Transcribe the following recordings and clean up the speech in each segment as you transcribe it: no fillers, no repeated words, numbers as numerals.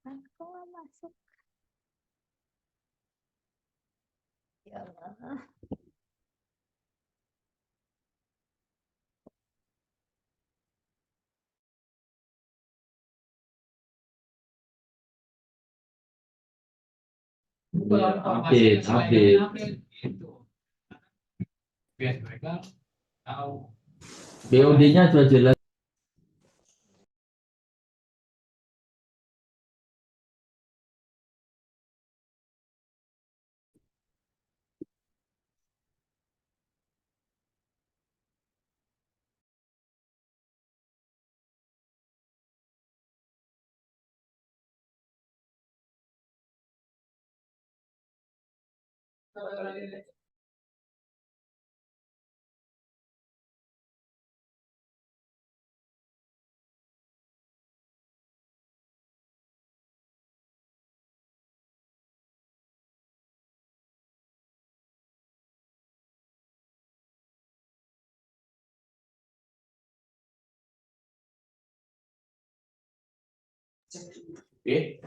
Aku nggak masuk. Ya Allah. Update, update. Biar mereka tahu. BOD-nya sudah jelas. Oke.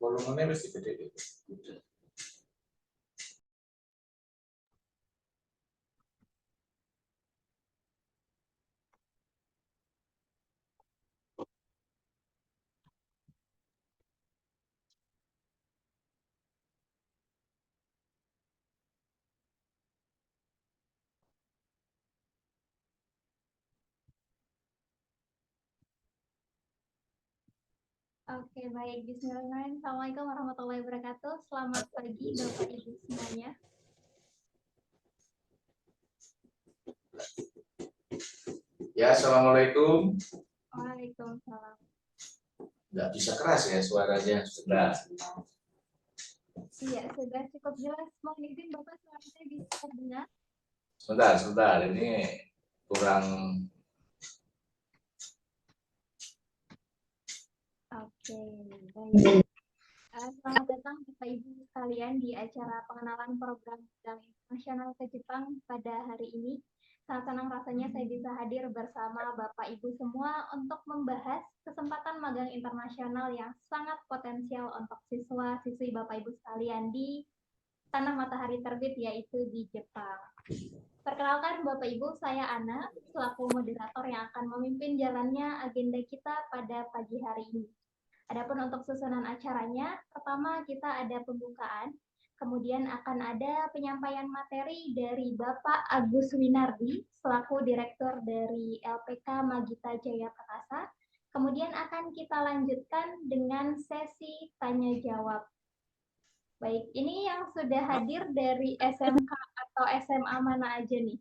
Volumenya mesti gede gitu. Oke, baik. Bismillahirrahmanirrahim. Assalamualaikum warahmatullahi wabarakatuh. Selamat pagi, Bapak Ibu semuanya. Ya, assalamualaikum. Waalaikumsalam. Nggak bisa keras ya suaranya sudah. Iya, sudah cukup jelas. Mohon izin Bapak, suara saya bisa terdengar? Sebentar. Ini kurang. Oke, baik. Selamat datang Bapak Ibu sekalian di acara pengenalan program Magang Internasional ke Jepang pada hari ini. Sangat senang rasanya saya bisa hadir bersama Bapak Ibu semua untuk membahas kesempatan magang internasional yang sangat potensial untuk siswa-siswi Bapak Ibu sekalian di Tanah Matahari Terbit, yaitu di Jepang. Perkenalkan Bapak Ibu, saya Ana, selaku moderator yang akan memimpin jalannya agenda kita pada pagi hari ini. Adapun untuk susunan acaranya, pertama kita ada pembukaan, kemudian akan ada penyampaian materi dari Bapak Agus Winardi, selaku Direktur dari LPK Magita Jaya Prakasa. Kemudian akan kita lanjutkan dengan sesi tanya-jawab. Baik, ini yang sudah hadir dari SMK atau SMA mana aja nih?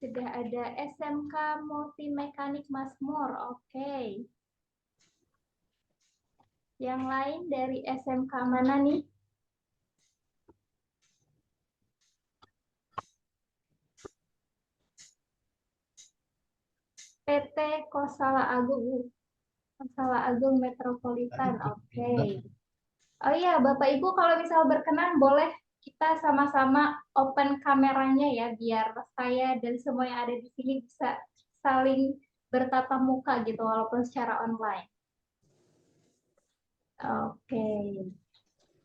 Sudah ada SMK Multimekanik Masmur, oke. Yang lain dari SMK mana nih? PT Kosala Agung. Kosala Agung Metropolitan, oke. Oh iya, Bapak Ibu kalau misal berkenan boleh kita sama-sama open kameranya ya, biar saya dan semua yang ada di sini bisa saling bertatap muka gitu, walaupun secara online. Oke.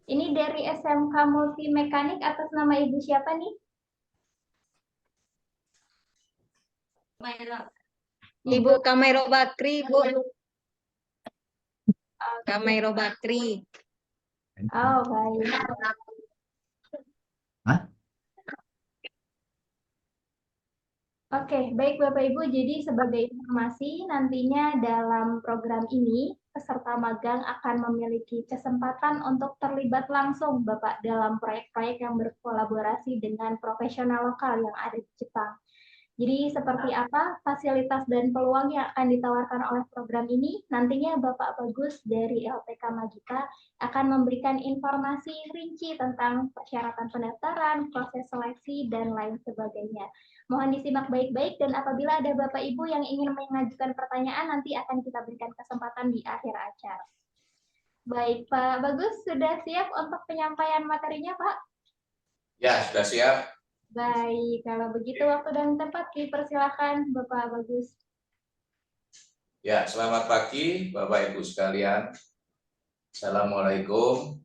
Ini dari SMK Multimekanik atas nama Ibu siapa nih? Ibu Kamero Bakri, Bu. Kamero Bakri. Oh, baik. Hah? Oke, baik Bapak Ibu. Jadi sebagai informasi, nantinya dalam program ini, peserta magang akan memiliki kesempatan untuk terlibat langsung Bapak dalam proyek-proyek yang berkolaborasi dengan profesional lokal yang ada di Jepang. Jadi seperti apa fasilitas dan peluang yang akan ditawarkan oleh program ini? Nantinya Bapak Bagus dari LPK Magita akan memberikan informasi rinci tentang persyaratan pendaftaran, proses seleksi, dan lain sebagainya. Mohon disimak baik-baik dan apabila ada Bapak Ibu yang ingin mengajukan pertanyaan, nanti akan kita berikan kesempatan di akhir acara. Baik, Pak Bagus, sudah siap untuk penyampaian materinya, Pak? Ya, sudah siap. Baik, kalau begitu waktu dan tempat dipersilakan Bapak Bagus. Ya, selamat pagi Bapak Ibu sekalian. Assalamualaikum.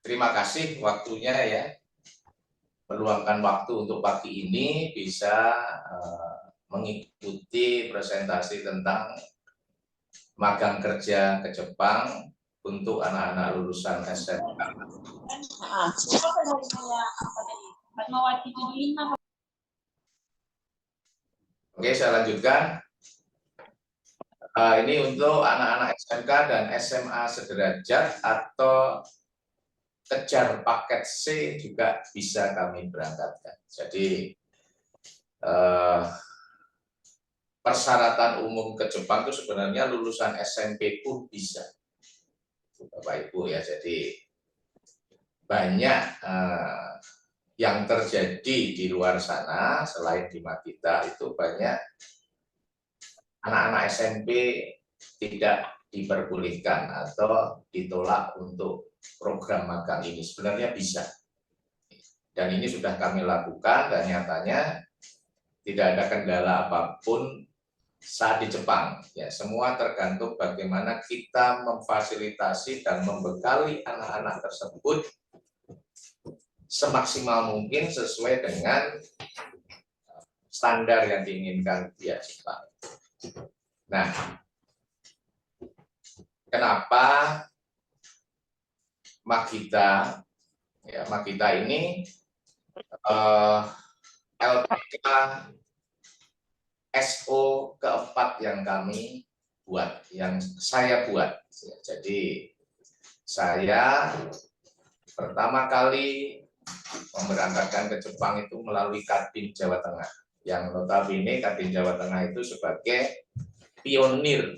Terima kasih waktunya ya. Meluangkan waktu untuk pagi ini bisa mengikuti presentasi tentang magang kerja ke Jepang untuk anak-anak lulusan SMK. Oke, saya lanjutkan. Ini untuk anak-anak SMK dan SMA sederajat atau kejar paket C juga bisa kami berangkatkan. Jadi persyaratan umum ke Jepang itu sebenarnya lulusan SMP pun bisa, Bapak Ibu ya. Jadi banyak yang terjadi di luar sana selain di Magita itu banyak anak-anak SMP tidak diperbolehkan atau ditolak untuk program magang ini. Sebenarnya bisa. Dan ini sudah kami lakukan dan nyatanya tidak ada kendala apapun saat di Jepang. Ya, semua tergantung bagaimana kita memfasilitasi dan membekali anak-anak tersebut semaksimal mungkin sesuai dengan standar yang diinginkan di Jepang. Nah, kenapa Magita? Ya, Magita ini LPK SO keempat yang kami buat, yang saya buat. Jadi saya pertama kali memberangkatkan ke Jepang itu melalui Kadin Jawa Tengah. Yang notabene Kadin Jawa Tengah itu sebagai pionir,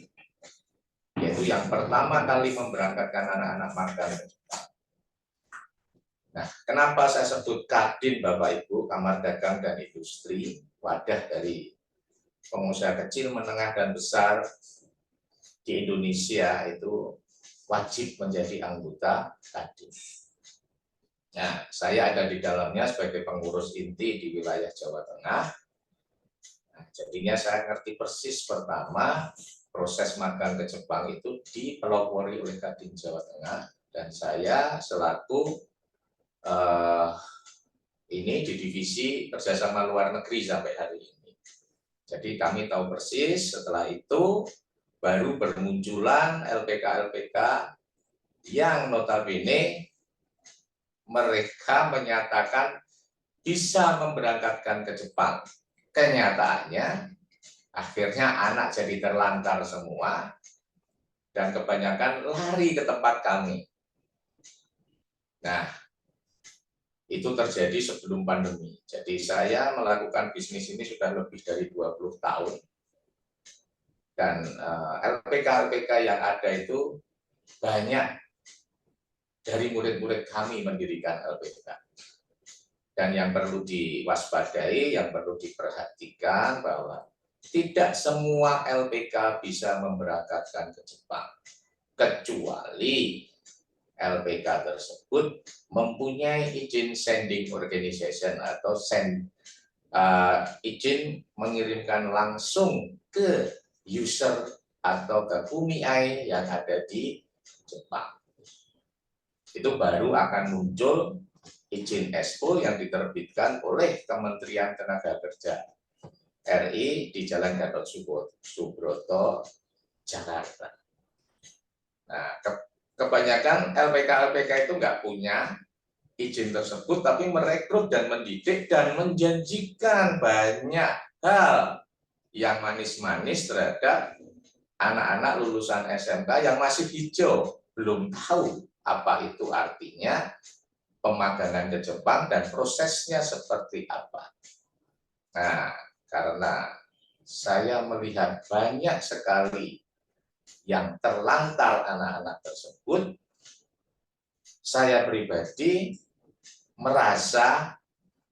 yaitu yang pertama kali memberangkatkan anak-anak magang ke Jepang. Nah, kenapa saya sebut Kadin Bapak Ibu, Kamar Dagang dan Industri, wadah dari pengusaha kecil, menengah, dan besar di Indonesia itu wajib menjadi anggota Kadin. Nah, saya ada di dalamnya sebagai pengurus inti di wilayah Jawa Tengah. Nah, jadinya saya ngerti persis pertama proses magang ke Jepang itu dipelopori oleh Kadin Jawa Tengah, dan saya selaku ini di divisi kerjasama luar negeri sampai hari ini. Jadi kami tahu persis. Setelah itu baru bermunculan LPK-LPK yang notabene mereka menyatakan bisa memberangkatkan ke Jepang. Kenyataannya akhirnya anak jadi terlantar semua dan kebanyakan lari ke tempat kami. Nah, itu terjadi sebelum pandemi. Jadi saya melakukan bisnis ini sudah lebih dari 20 tahun. Dan LPK-LPK yang ada itu banyak dari murid-murid kami mendirikan LPK. Dan yang perlu diwaspadai, yang perlu diperhatikan bahwa tidak semua LPK bisa memberangkatkan ke Jepang, kecuali LPK tersebut mempunyai izin sending organization atau izin mengirimkan langsung ke user atau ke kumiai yang ada di Jepang. Itu baru akan muncul izin EXPO yang diterbitkan oleh Kementerian Tenaga Kerja RI di Jalan Gatot Subroto, Jakarta. Nah, kebanyakan LPK-LPK itu nggak punya izin tersebut, tapi merekrut dan mendidik dan menjanjikan banyak hal yang manis-manis terhadap anak-anak lulusan SMK yang masih hijau, belum tahu apa itu artinya pemagangan ke Jepang dan prosesnya seperti apa. Nah, karena saya melihat banyak sekali yang terlantar anak-anak tersebut, saya pribadi merasa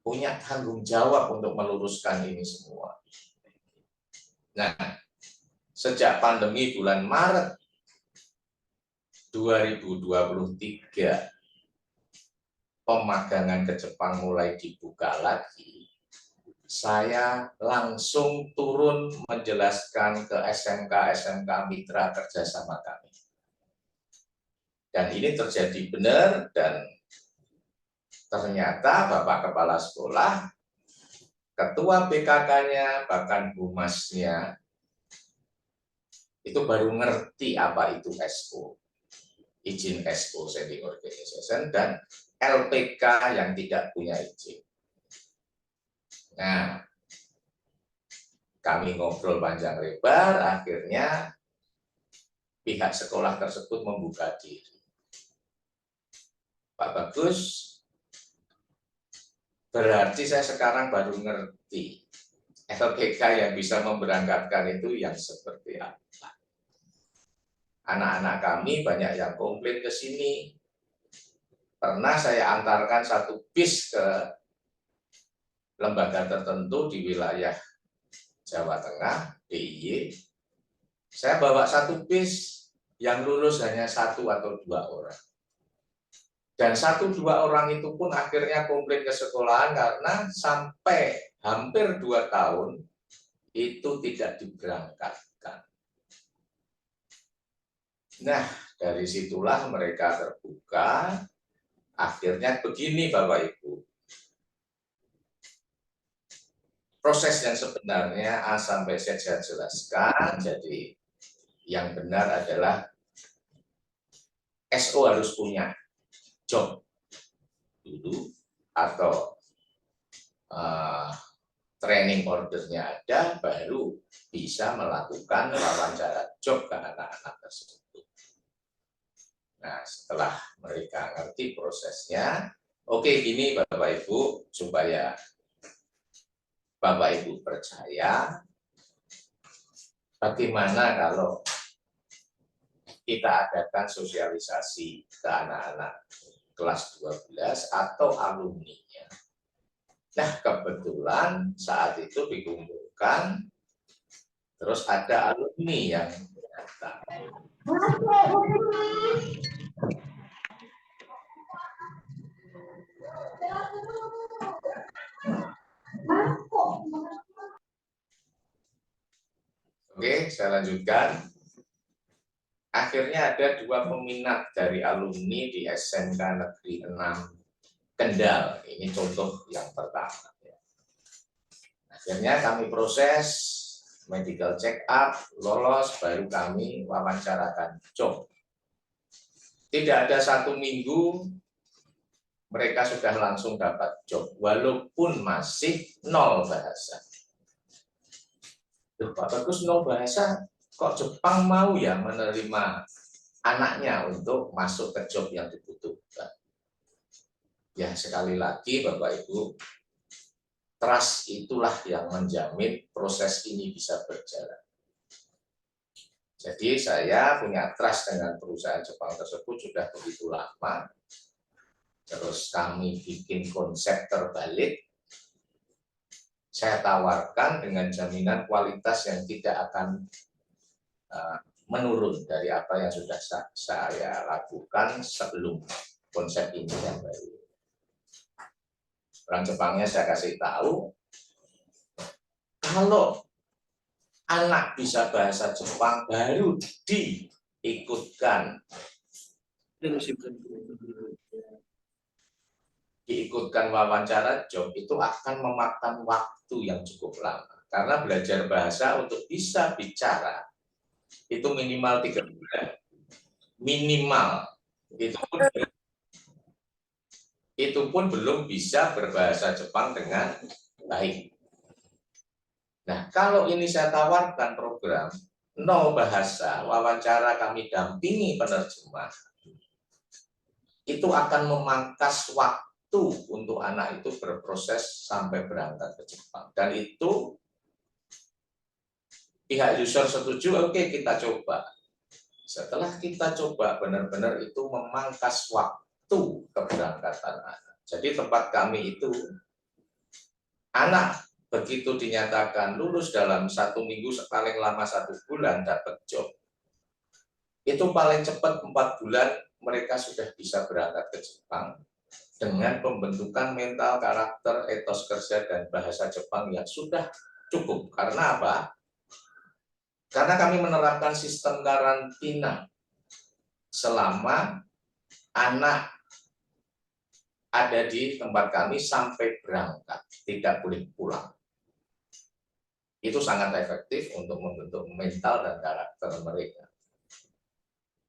punya tanggung jawab untuk meluruskan ini semua. Nah, sejak pandemi bulan Maret 2023, pemagangan ke Jepang mulai dibuka lagi, saya langsung turun menjelaskan ke SMK-SMK mitra kerjasama kami. Dan ini terjadi benar, dan ternyata Bapak Kepala Sekolah, Ketua BKK-nya, bahkan Humasnya, itu baru ngerti apa itu EXPO, izin EXPO Sending Organization, dan LPK yang tidak punya izin. Nah, kami ngobrol panjang lebar, akhirnya pihak sekolah tersebut membuka diri. Pak Bagus, berarti saya sekarang baru ngerti LPK yang bisa memberangkatkan itu yang seperti apa. Anak-anak kami banyak yang komplain ke sini. Pernah saya antarkan satu bis ke lembaga tertentu di wilayah Jawa Tengah, DIY. Saya bawa satu bis yang lulus hanya 1 atau 2 orang. Dan 1-2 orang itu pun akhirnya komplain ke sekolahan karena sampai hampir 2 tahun itu tidak diberangkatkan. Nah, dari situlah mereka terbuka. Akhirnya begini Bapak Ibu. Proses yang sebenarnya A sampai Z saya jelaskan. Jadi yang benar adalah SO harus punya job dulu atau training ordernya ada, baru bisa melakukan wawancara job ke anak-anak tersebut. Nah, setelah mereka ngerti prosesnya, oke, gini Bapak Ibu, supaya Bapak Ibu percaya, bagaimana kalau kita adakan sosialisasi ke anak-anak kelas 12 atau alumninya. Nah, kebetulan saat itu dikumpulkan, terus ada alumni yang datang. Oke, saya lanjutkan. Akhirnya ada 2 peminat dari alumni di SMK Negeri 6 Kendal. Ini contoh yang pertama. Akhirnya kami proses medical check up, lolos, baru kami wawancarakan job. Tidak ada 1 minggu mereka sudah langsung dapat job, walaupun masih 0 bahasa. Loh, Pak Bagus 0 bahasa, kok Jepang mau ya menerima anaknya untuk masuk ke job yang dibutuhkan? Ya, sekali lagi Bapak Ibu, trust itulah yang menjamin proses ini bisa berjalan. Jadi saya punya trust dengan perusahaan Jepang tersebut sudah begitu lama. Terus kami bikin konsep terbalik. Saya tawarkan dengan jaminan kualitas yang tidak akan menurun dari apa yang sudah saya lakukan sebelum konsep ini yang baru. Orang Jepangnya saya kasih tahu, kalau anak bisa bahasa Jepang baru diikutkan wawancara job, itu akan memakan waktu yang cukup lama. Karena belajar bahasa untuk bisa bicara itu minimal 3 bulan. Minimal. Itu pun belum bisa berbahasa Jepang dengan baik. Nah, kalau ini saya tawarkan program 0 bahasa, wawancara kami dampingi penerjemah, itu akan memangkas waktu untuk anak itu berproses sampai berangkat ke Jepang. Dan itu pihak user setuju, oke, kita coba. Setelah kita coba, benar-benar itu memangkas waktu keberangkatan anak. Jadi tempat kami itu, anak begitu dinyatakan lulus dalam 1 minggu, paling lama 1 bulan dapat job. Itu paling cepat 4 bulan mereka sudah bisa berangkat ke Jepang dengan pembentukan mental, karakter, etos kerja, dan bahasa Jepang yang sudah cukup. Karena apa? Karena kami menerapkan sistem karantina selama anak ada di tempat kami sampai berangkat, tidak boleh pulang. Itu sangat efektif untuk membentuk mental dan karakter mereka.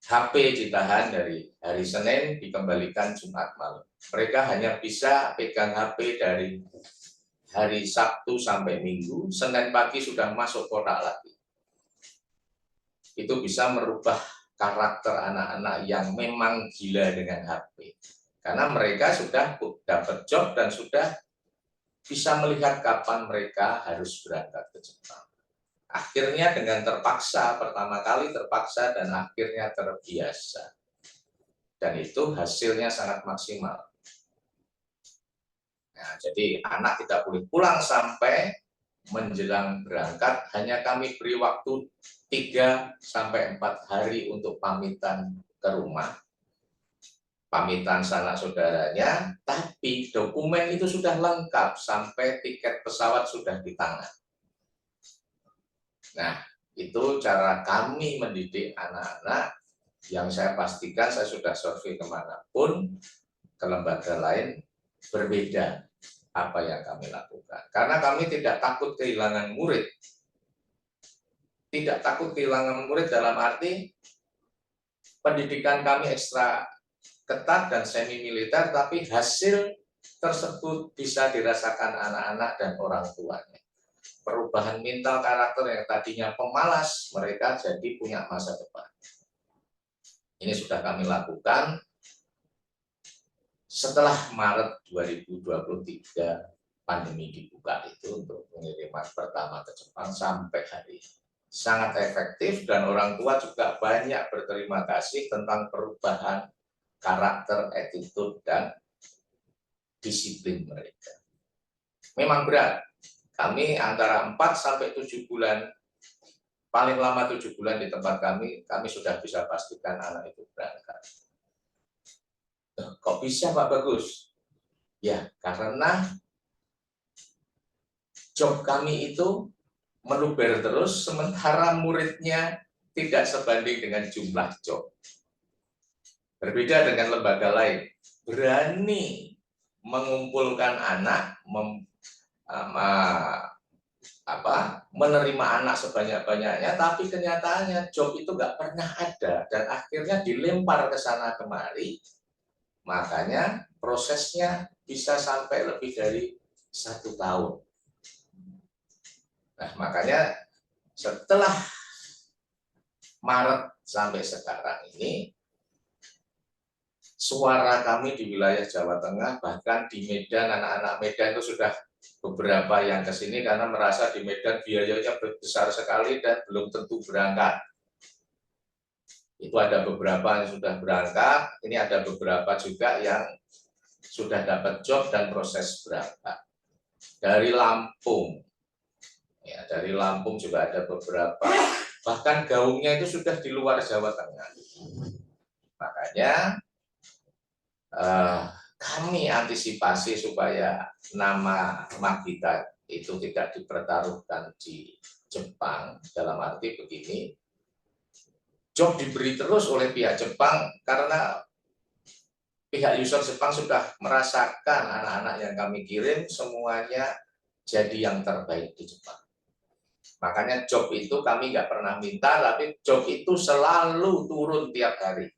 HP ditahan dari hari Senin, dikembalikan Jumat malam. Mereka hanya bisa pegang HP dari hari Sabtu sampai Minggu, Senin pagi sudah masuk kotak lagi. Itu bisa merubah karakter anak-anak yang memang gila dengan HP. Karena mereka sudah dapat job dan sudah bisa melihat kapan mereka harus berangkat ke Jepang. Akhirnya dengan terpaksa, pertama kali terpaksa dan akhirnya terbiasa. Dan itu hasilnya sangat maksimal. Nah, jadi anak tidak boleh pulang sampai menjelang berangkat, hanya kami beri waktu 3-4 hari untuk pamitan ke rumah. Pamitan sanak saudaranya, tapi dokumen itu sudah lengkap sampai tiket pesawat sudah di tangan. Nah, itu cara kami mendidik anak-anak yang saya pastikan saya sudah survei kemanapun, ke lembaga lain berbeda apa yang kami lakukan. Karena kami tidak takut kehilangan murid. Tidak takut kehilangan murid dalam arti pendidikan kami ekstra ketat dan semi militer, tapi hasil tersebut bisa dirasakan anak-anak dan orang tuanya. Perubahan mental karakter yang tadinya pemalas, mereka jadi punya masa depan. Ini sudah kami lakukan setelah Maret 2023 pandemi dibuka itu untuk pengiriman pertama ke Jepang sampai hari ini. Sangat efektif dan orang tua juga banyak berterima kasih tentang perubahan karakter, attitude, dan disiplin mereka. Memang berat. Kami antara 4-7 bulan, paling lama 7 bulan di tempat kami sudah bisa pastikan anak itu berangkat. Kok bisa Pak Bagus? Ya, karena job kami itu meluber terus, sementara muridnya tidak sebanding dengan jumlah job. Berbeda dengan lembaga lain, berani mengumpulkan anak, menerima anak sebanyak-banyaknya, tapi kenyataannya job itu nggak pernah ada, dan akhirnya dilempar ke sana kemari, makanya prosesnya bisa sampai lebih dari 1 tahun. Nah, makanya setelah Maret sampai sekarang ini, suara kami di wilayah Jawa Tengah, bahkan di Medan, anak-anak Medan itu sudah beberapa yang ke sini karena merasa di Medan biayanya besar sekali dan belum tentu berangkat. Itu ada beberapa yang sudah berangkat, ini ada beberapa juga yang sudah dapat job dan proses berangkat. Dari Lampung, ya, dari Lampung juga ada beberapa, bahkan gaungnya itu sudah di luar Jawa Tengah. Makanya kami antisipasi supaya nama kita itu tidak dipertaruhkan di Jepang, dalam arti begini, job diberi terus oleh pihak Jepang karena pihak user Jepang sudah merasakan anak-anak yang kami kirim semuanya jadi yang terbaik di Jepang. Makanya job itu kami nggak pernah minta, tapi job itu selalu turun tiap hari.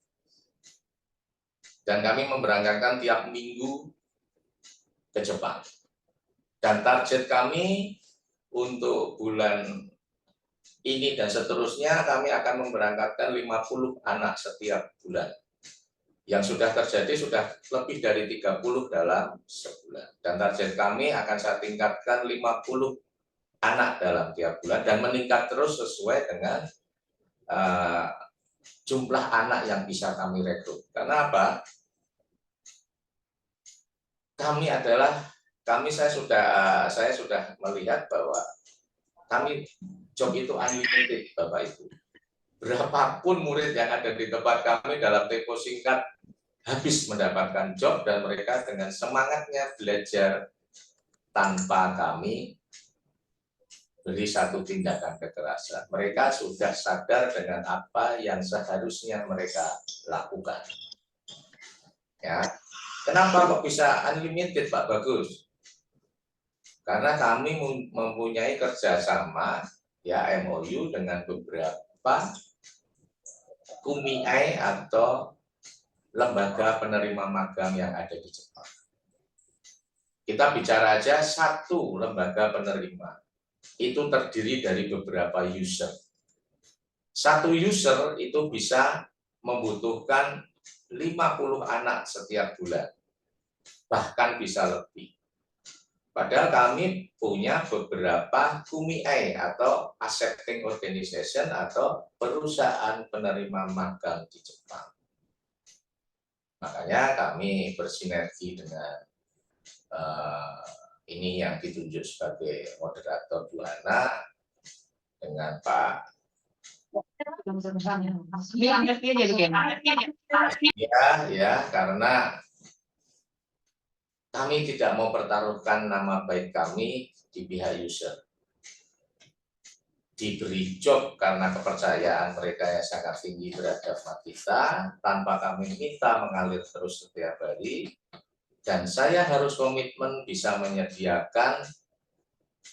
Dan kami memberangkatkan tiap minggu ke Jepang. Dan target kami untuk bulan ini dan seterusnya, kami akan memberangkatkan 50 anak setiap bulan. Yang sudah terjadi sudah lebih dari 30 dalam sebulan. Dan target kami akan saya tingkatkan 50 anak dalam tiap bulan dan meningkat terus sesuai dengan jumlah anak yang bisa kami rekrut. Karena apa? Saya sudah melihat bahwa kami job itu unlimited, Bapak Ibu. Berapapun murid yang ada di tempat kami dalam tempo singkat habis mendapatkan job dan mereka dengan semangatnya belajar tanpa kami beri satu tindakan kekerasan. Mereka sudah sadar dengan apa yang seharusnya mereka lakukan. Ya. Kenapa kok bisa unlimited, Pak Bagus? Karena kami mempunyai kerjasama, ya, MOU dengan beberapa kumiai atau lembaga penerima magang yang ada di Jepang. Kita bicara aja satu lembaga penerima, itu terdiri dari beberapa user. Satu user itu bisa membutuhkan 50 anak setiap bulan, bahkan bisa lebih. Padahal kami punya beberapa kumiai atau accepting organization atau perusahaan penerima magang di Jepang. Makanya kami bersinergi dengan ini yang ditunjuk sebagai moderator Juana dengan Pak ya, karena kami tidak mau pertaruhkan nama baik kami di pihak user. Diberi job karena kepercayaan mereka yang sangat tinggi terhadap kita, tanpa kami minta mengalir terus setiap hari, dan saya harus komitmen bisa menyediakan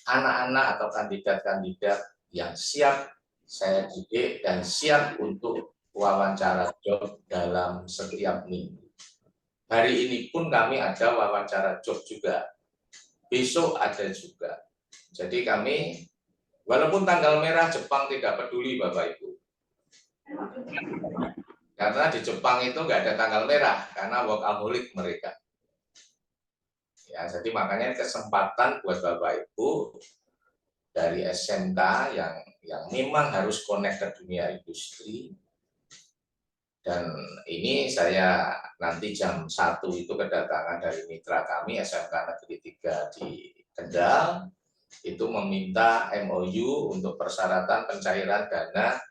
anak-anak atau kandidat-kandidat yang siap saya didik dan siap untuk wawancara job dalam setiap minggu. Hari ini pun kami ada wawancara job juga. Besok ada juga. Jadi kami, walaupun tanggal merah Jepang tidak peduli Bapak Ibu. Karena di Jepang itu nggak ada tanggal merah, karena workaholic mereka. Ya, jadi makanya kesempatan buat Bapak Ibu dari SMK yang memang harus connect ke dunia industri. Dan ini saya nanti jam 1 itu kedatangan dari mitra kami SMK Negeri 3 di Kendal, itu meminta MOU untuk persyaratan pencairan dana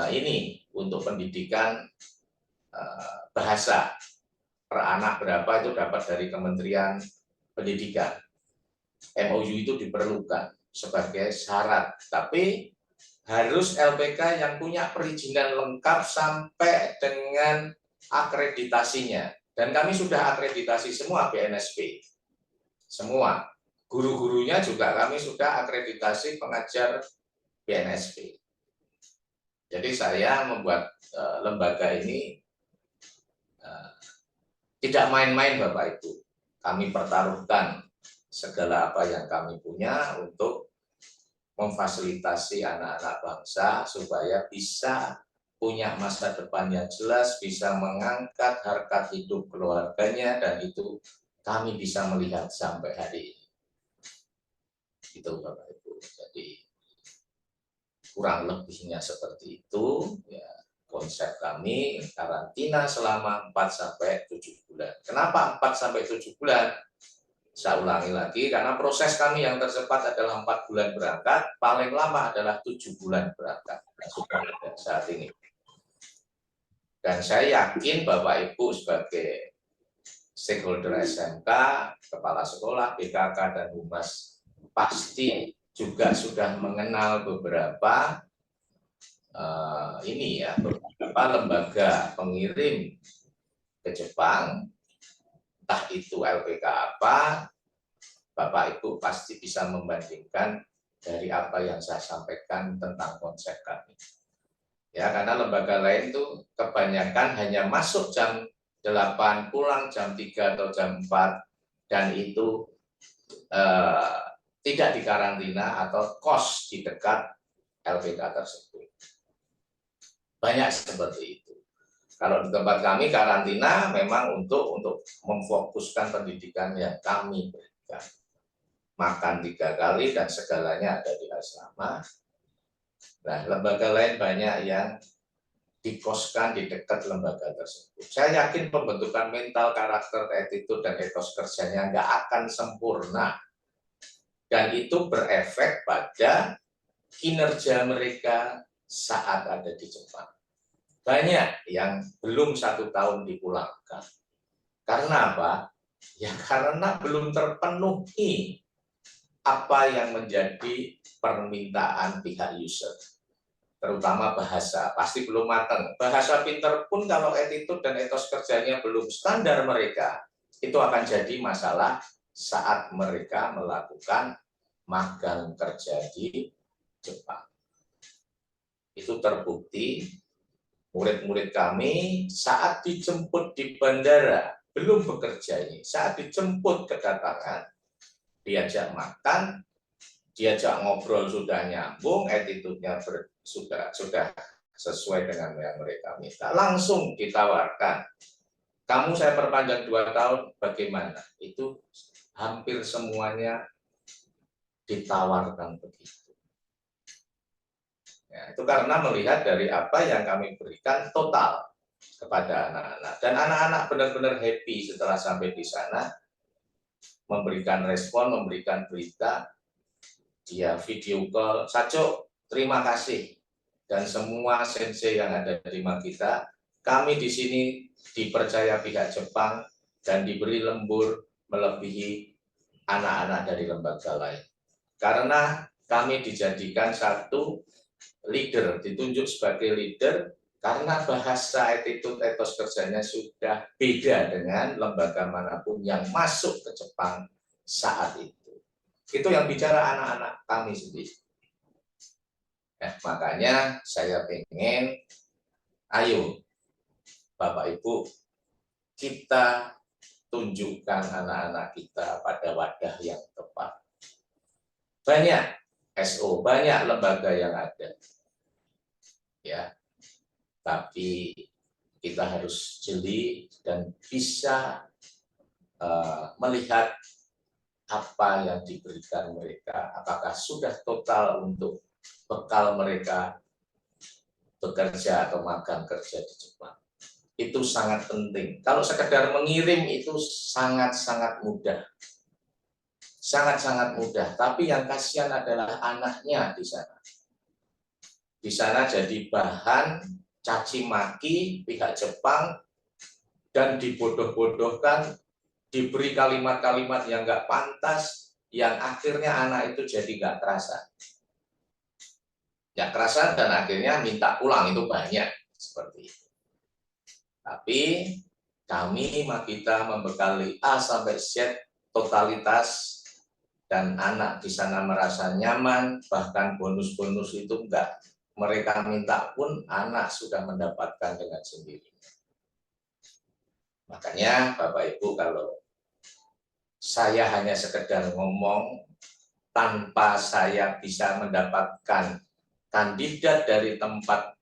ini untuk pendidikan bahasa per anak berapa itu dapat dari Kementerian Pendidikan. MOU itu diperlukan. sebagai syarat. Tapi harus LPK yang punya perizinan lengkap sampai dengan akreditasinya. Dan kami sudah akreditasi semua BNSP. Semua. Guru-gurunya juga kami sudah akreditasi pengajar BNSP. Jadi saya membuat lembaga ini tidak main-main Bapak Ibu. Kami pertaruhkan segala apa yang kami punya untuk memfasilitasi anak-anak bangsa supaya bisa punya masa depan yang jelas, bisa mengangkat harkat hidup keluarganya, dan itu kami bisa melihat sampai hari ini. Itu Bapak Ibu. Jadi kurang lebihnya seperti itu ya, konsep kami karantina selama 4-7 bulan. Kenapa 4-7 bulan? Saya ulangi lagi, karena proses kami yang tercepat adalah 4 bulan berangkat, paling lama adalah 7 bulan berangkat. Nah, sudah ada saat ini. Dan saya yakin Bapak Ibu sebagai stakeholder SMK, kepala sekolah, BKK, dan Humas pasti juga sudah mengenal beberapa beberapa lembaga pengirim ke Jepang, entah itu LPK apa, Bapak Ibu pasti bisa membandingkan dari apa yang saya sampaikan tentang konsep kami. Ya, karena lembaga lain itu kebanyakan hanya masuk jam 8, pulang jam 3 atau jam 4, dan itu tidak dikarantina atau kos di dekat LPK tersebut. Banyak seperti itu. Kalau di tempat kami karantina memang untuk memfokuskan pendidikan yang kami berikan. Makan 3 kali dan segalanya ada di asrama. Nah, lembaga lain banyak yang dikoskan di dekat lembaga tersebut. Saya yakin pembentukan mental, karakter, attitude, dan etos kerjanya nggak akan sempurna. Dan itu berefek pada kinerja mereka saat ada di Jepang. Banyak yang belum 1 tahun dipulangkan. Karena apa? Ya karena belum terpenuhi apa yang menjadi permintaan pihak user. Terutama bahasa, pasti belum matang. Bahasa pinter pun kalau attitude dan etos kerjanya belum standar mereka, itu akan jadi masalah saat mereka melakukan magang kerja di Jepang. Itu terbukti murid-murid kami saat dijemput di bandara, belum bekerja ini, saat dijemput kedatangan, diajak makan, diajak ngobrol sudah nyambung, attitude-nya sudah sesuai dengan yang mereka minta. Langsung ditawarkan, kamu saya perpanjang 2 tahun, bagaimana? Itu hampir semuanya ditawarkan begitu. Ya, itu karena melihat dari apa yang kami berikan total kepada anak-anak. Dan anak-anak benar-benar happy setelah sampai di sana, memberikan respon, memberikan berita, dia video call, Saco, terima kasih. Dan semua sensei yang ada di rumah kita, kami di sini dipercaya pihak Jepang dan diberi lembur melebihi anak-anak dari lembaga lain. Karena kami dijadikan satu leader, ditunjuk sebagai leader karena bahasa attitude etos kerjanya sudah beda dengan lembaga manapun yang masuk ke Jepang saat itu. Itu yang bicara anak-anak kami sendiri. Makanya saya pengen, ayo Bapak Ibu, kita tunjukkan anak-anak kita pada wadah yang tepat. Banyak SO, banyak lembaga yang ada. Ya, tapi kita harus jeli dan bisa melihat apa yang diberikan mereka, apakah sudah total untuk bekal mereka bekerja atau magang kerja di Jepang. Itu sangat penting. Kalau sekedar mengirim itu sangat-sangat mudah. Sangat-sangat mudah, tapi yang kasihan adalah anaknya di sana. Di sana jadi bahan caci maki pihak Jepang dan dibodoh-bodohkan, diberi kalimat-kalimat yang nggak pantas, yang akhirnya anak itu jadi nggak terasa. Nggak terasa dan akhirnya minta pulang itu banyak seperti itu. Tapi kami Magita membekali A sampai Z totalitas dan anak di sana merasa nyaman, bahkan bonus-bonus itu enggak. Mereka minta pun anak sudah mendapatkan dengan sendirinya. Makanya Bapak Ibu, kalau saya hanya sekedar ngomong tanpa saya bisa mendapatkan kandidat dari tempat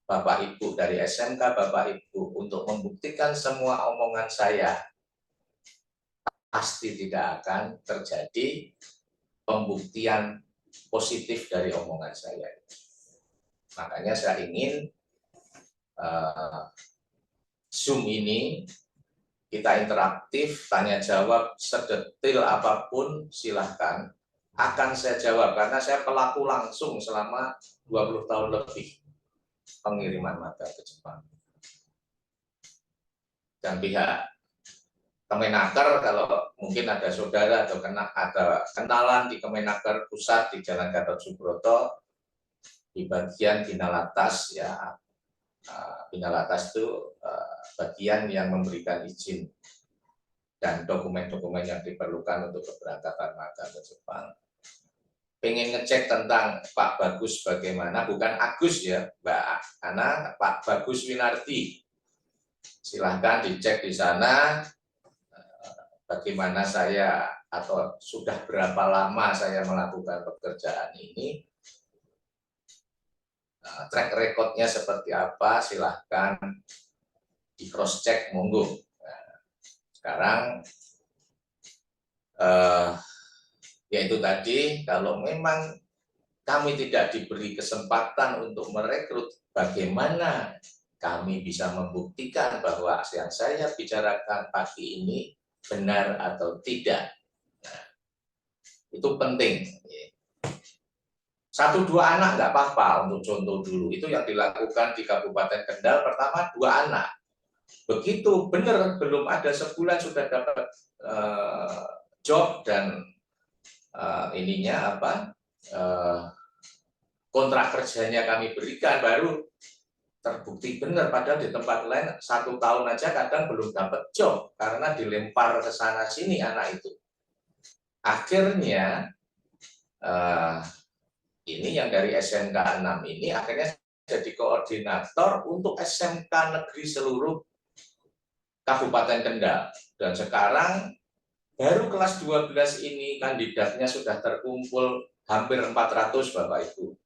Bapak Ibu, dari SMK Bapak Ibu untuk membuktikan semua omongan saya, pasti tidak akan terjadi pembuktian positif dari omongan saya. Makanya saya ingin Zoom ini kita interaktif, tanya jawab sedetil apapun silahkan, akan saya jawab karena saya pelaku langsung selama 20 tahun lebih pengiriman magang ke Jepang. Dan pihak Kemenaker, kalau mungkin ada saudara atau ada kenalan di Kemenaker pusat di Jalan Gatot Subroto, di bagian Binalatas, ya, Binalatas itu bagian yang memberikan izin dan dokumen-dokumen yang diperlukan untuk keberangkatan magang ke Jepang. Pengen ngecek tentang Pak Bagus bagaimana, bukan Agus ya, Mbak Ana, Pak Bagus Winarti. Silahkan dicek di sana bagaimana saya atau sudah berapa lama saya melakukan pekerjaan ini. Track recordnya seperti apa, silahkan di cross check, monggo. Sekarang yaitu tadi, kalau memang kami tidak diberi kesempatan untuk merekrut, bagaimana kami bisa membuktikan bahwa yang saya bicarakan pagi ini benar atau tidak. Nah, itu penting. 1-2 anak nggak apa-apa untuk contoh dulu. Itu yang dilakukan di Kabupaten Kendal, pertama 2 anak. Begitu benar, belum ada sebulan sudah dapat job dan kontrak kerjanya kami berikan, baru terbukti benar. Padahal di tempat lain 1 tahun aja kadang belum dapat job karena dilempar ke sana sini anak itu. Akhirnya ini yang dari SMK 6 ini akhirnya jadi koordinator untuk SMK negeri seluruh Kabupaten Kendal. Dan sekarang baru kelas 12 ini kandidatnya sudah terkumpul hampir 400 Bapak Ibu.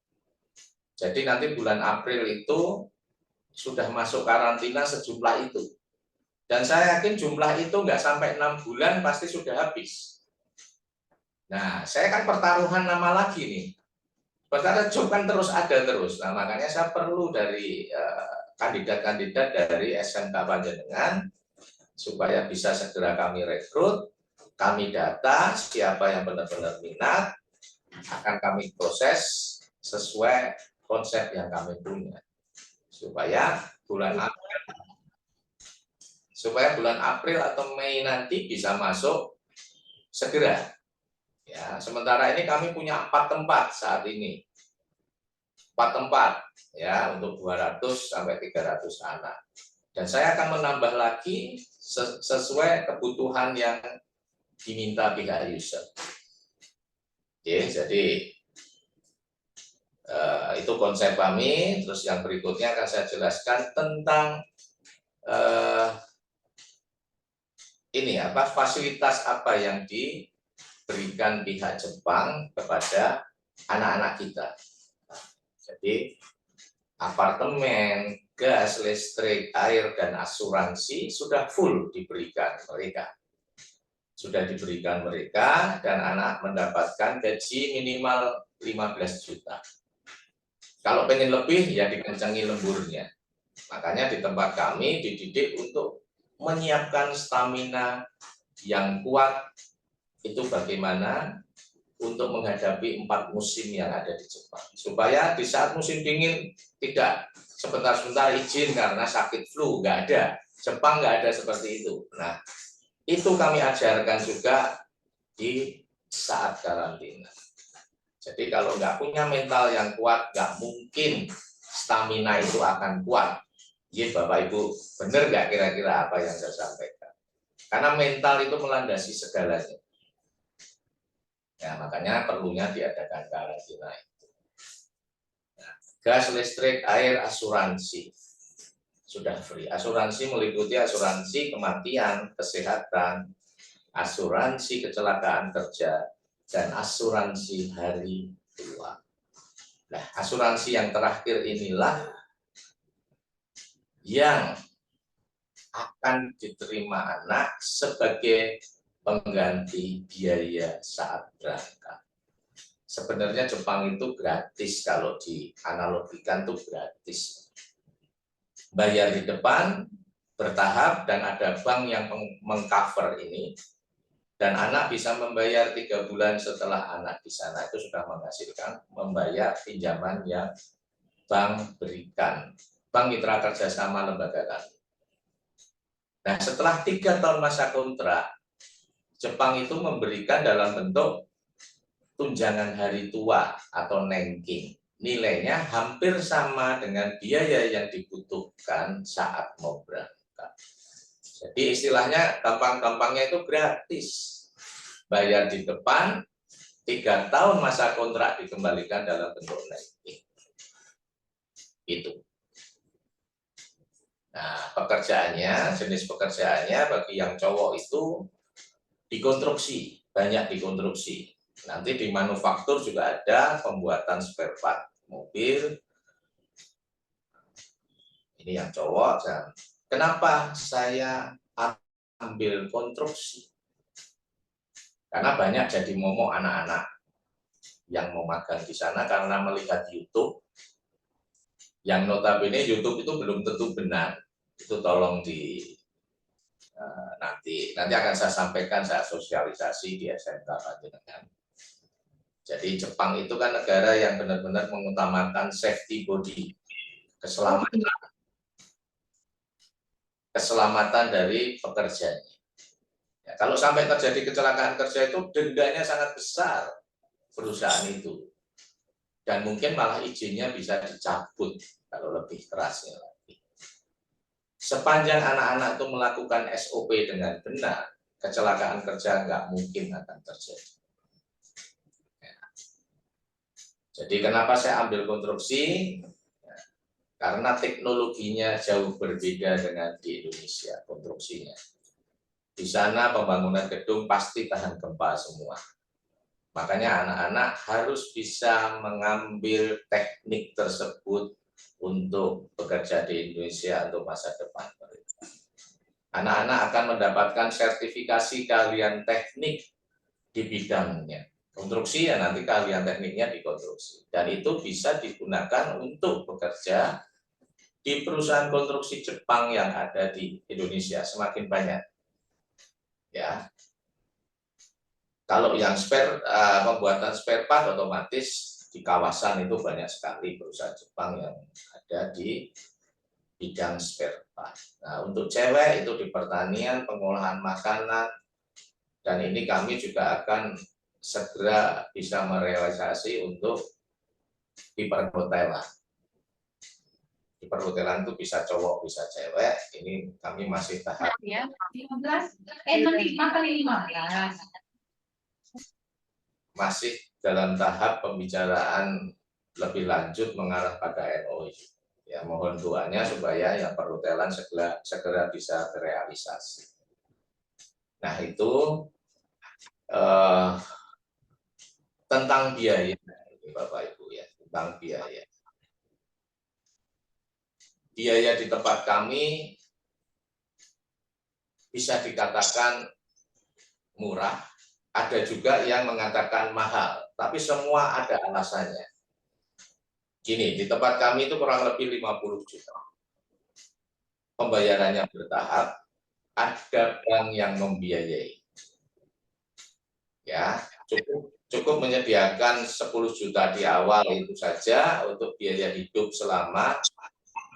Jadi nanti bulan April itu sudah masuk karantina sejumlah itu. Dan saya yakin jumlah itu nggak sampai 6 bulan pasti sudah habis. Nah, saya kan pertaruhan nama lagi nih. Perkara job kan terus ada terus. Nah, makanya saya perlu dari kandidat-kandidat dari SMK Panjenengan supaya bisa segera kami rekrut, kami data siapa yang benar-benar minat, akan kami proses sesuai konsep yang kami punya. Supaya bulan April atau Mei nanti bisa masuk segera. Ya, sementara ini kami punya 4 tempat saat ini. 4 tempat ya untuk 200 sampai 300 anak. Dan saya akan menambah lagi sesuai kebutuhan yang diminta pihak user. Oke, jadi itu konsep kami. Terus yang berikutnya akan saya jelaskan tentang fasilitas apa yang diberikan pihak Jepang kepada anak-anak kita. Jadi apartemen, gas, listrik, air, dan asuransi sudah full diberikan mereka. Sudah diberikan mereka dan anak mendapatkan gaji minimal 15 juta. Kalau pengen lebih ya dikencangi lemburnya. Makanya di tempat kami dididik untuk menyiapkan stamina yang kuat itu bagaimana untuk menghadapi 4 musim yang ada di Jepang. Supaya di saat musim dingin tidak sebentar-sebentar izin karena sakit flu, nggak ada. Jepang nggak ada seperti itu. Nah, itu kami ajarkan juga di saat karantina. Jadi kalau nggak punya mental yang kuat, nggak mungkin stamina itu akan kuat. Ya Bapak Ibu, benar nggak kira-kira apa yang saya sampaikan? Karena mental itu melandasi segalanya. Ya, makanya perlunya diadakan karantina itu. Nah, gas, listrik, air, asuransi sudah free. Asuransi meliputi asuransi kematian, kesehatan, asuransi kecelakaan kerja, dan asuransi hari tua. Nah, asuransi yang terakhir inilah yang akan diterima anak sebagai pengganti biaya saat berangkat. Sebenarnya Jepang itu gratis, kalau dianalogikan itu gratis. Bayar di depan, bertahap, dan ada bank yang mengcover ini. Dan anak bisa membayar 3 bulan setelah anak di sana itu sudah menghasilkan membayar pinjaman yang bank berikan. Bank mitra kerjasama lembaga kami. Nah, setelah 3 tahun masa kontrak, Jepang itu memberikan dalam bentuk tunjangan hari tua atau nenking. Nilainya hampir sama dengan biaya yang dibutuhkan saat mau berangkat. Jadi istilahnya gampang-gampangnya itu gratis. Bayar di depan, 3 tahun masa kontrak dikembalikan dalam bentuk nenking. Itu. Nah, pekerjaannya, jenis pekerjaannya bagi yang cowok itu dikonstruksi, banyak dikonstruksi. Nanti di manufaktur juga ada pembuatan spare part mobil. Ini yang cowok. Dan kenapa saya ambil konstruksi? Karena banyak jadi momok anak-anak yang mau magang di sana karena melihat YouTube. Yang notabene YouTube itu belum tentu benar. Itu tolong nanti akan saya sampaikan, saya sosialisasi di SMK Panjenengan. Jadi Jepang itu kan negara yang benar-benar mengutamakan safety body, keselamatan dari pekerjanya. Ya, kalau sampai terjadi kecelakaan kerja itu dendanya sangat besar perusahaan itu. Dan mungkin malah izinnya bisa dicabut kalau lebih kerasnya lagi. Sepanjang anak-anak itu melakukan SOP dengan benar, kecelakaan kerja nggak mungkin akan terjadi. Ya. Jadi kenapa saya ambil konstruksi? Ya, karena teknologinya jauh berbeda dengan di Indonesia, konstruksinya. Di sana pembangunan gedung pasti tahan gempa semua. Makanya anak-anak harus bisa mengambil teknik tersebut untuk bekerja di Indonesia untuk masa depan mereka. Anak-anak akan mendapatkan sertifikasi keahlian teknik di bidangnya. Konstruksi ya nanti keahlian tekniknya di konstruksi. Dan itu bisa digunakan untuk bekerja di perusahaan konstruksi Jepang yang ada di Indonesia semakin banyak. Ya. Kalau yang pembuatan spare part otomatis di kawasan itu banyak sekali perusahaan Jepang yang ada di bidang spare part. Nah, untuk cewek itu di pertanian, pengolahan makanan, dan ini kami juga akan segera bisa merealisasi untuk di perhotelan. Di perhotelan itu bisa cowok, bisa cewek. Ini kami masih tahap. Ya, 15. Masih dalam tahap pembicaraan lebih lanjut mengarah pada MOU. Ya, mohon doanya supaya yang perhotelan segera bisa terrealisasi. Nah, itu tentang biaya, ini Bapak Ibu ya, tentang biaya. Biaya di tempat kami bisa dikatakan murah. Ada juga yang mengatakan mahal, tapi semua ada alasannya. Gini, di tempat kami itu kurang lebih 50 juta. Pembayarannya bertahap, ada bank yang membiayai. Ya, cukup menyediakan 10 juta di awal itu saja untuk biaya hidup selama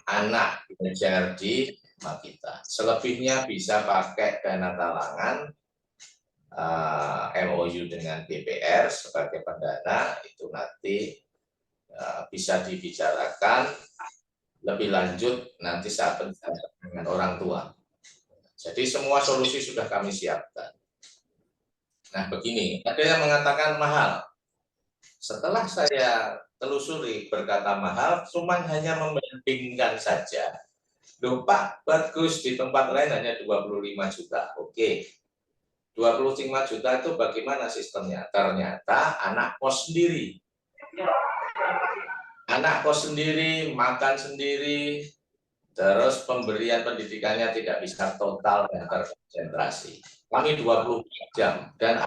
anak belajar di Makita. Selebihnya bisa pakai dana talangan MOU dengan DPR sebagai pendana, itu nanti bisa dibicarakan lebih lanjut nanti saat penjelasan dengan orang tua. Jadi semua solusi sudah kami siapkan. Nah begini, ada yang mengatakan mahal. Setelah saya telusuri berkata mahal, cuman hanya membandingkan saja. Loh Pak, bagus, di tempat lain hanya 25 juta. Oke, 25 juta itu bagaimana sistemnya? Ternyata anak kos sendiri. Anak kos sendiri, makan sendiri, terus pemberian pendidikannya tidak bisa total dan terkonsentrasi. Kami 24 jam, dan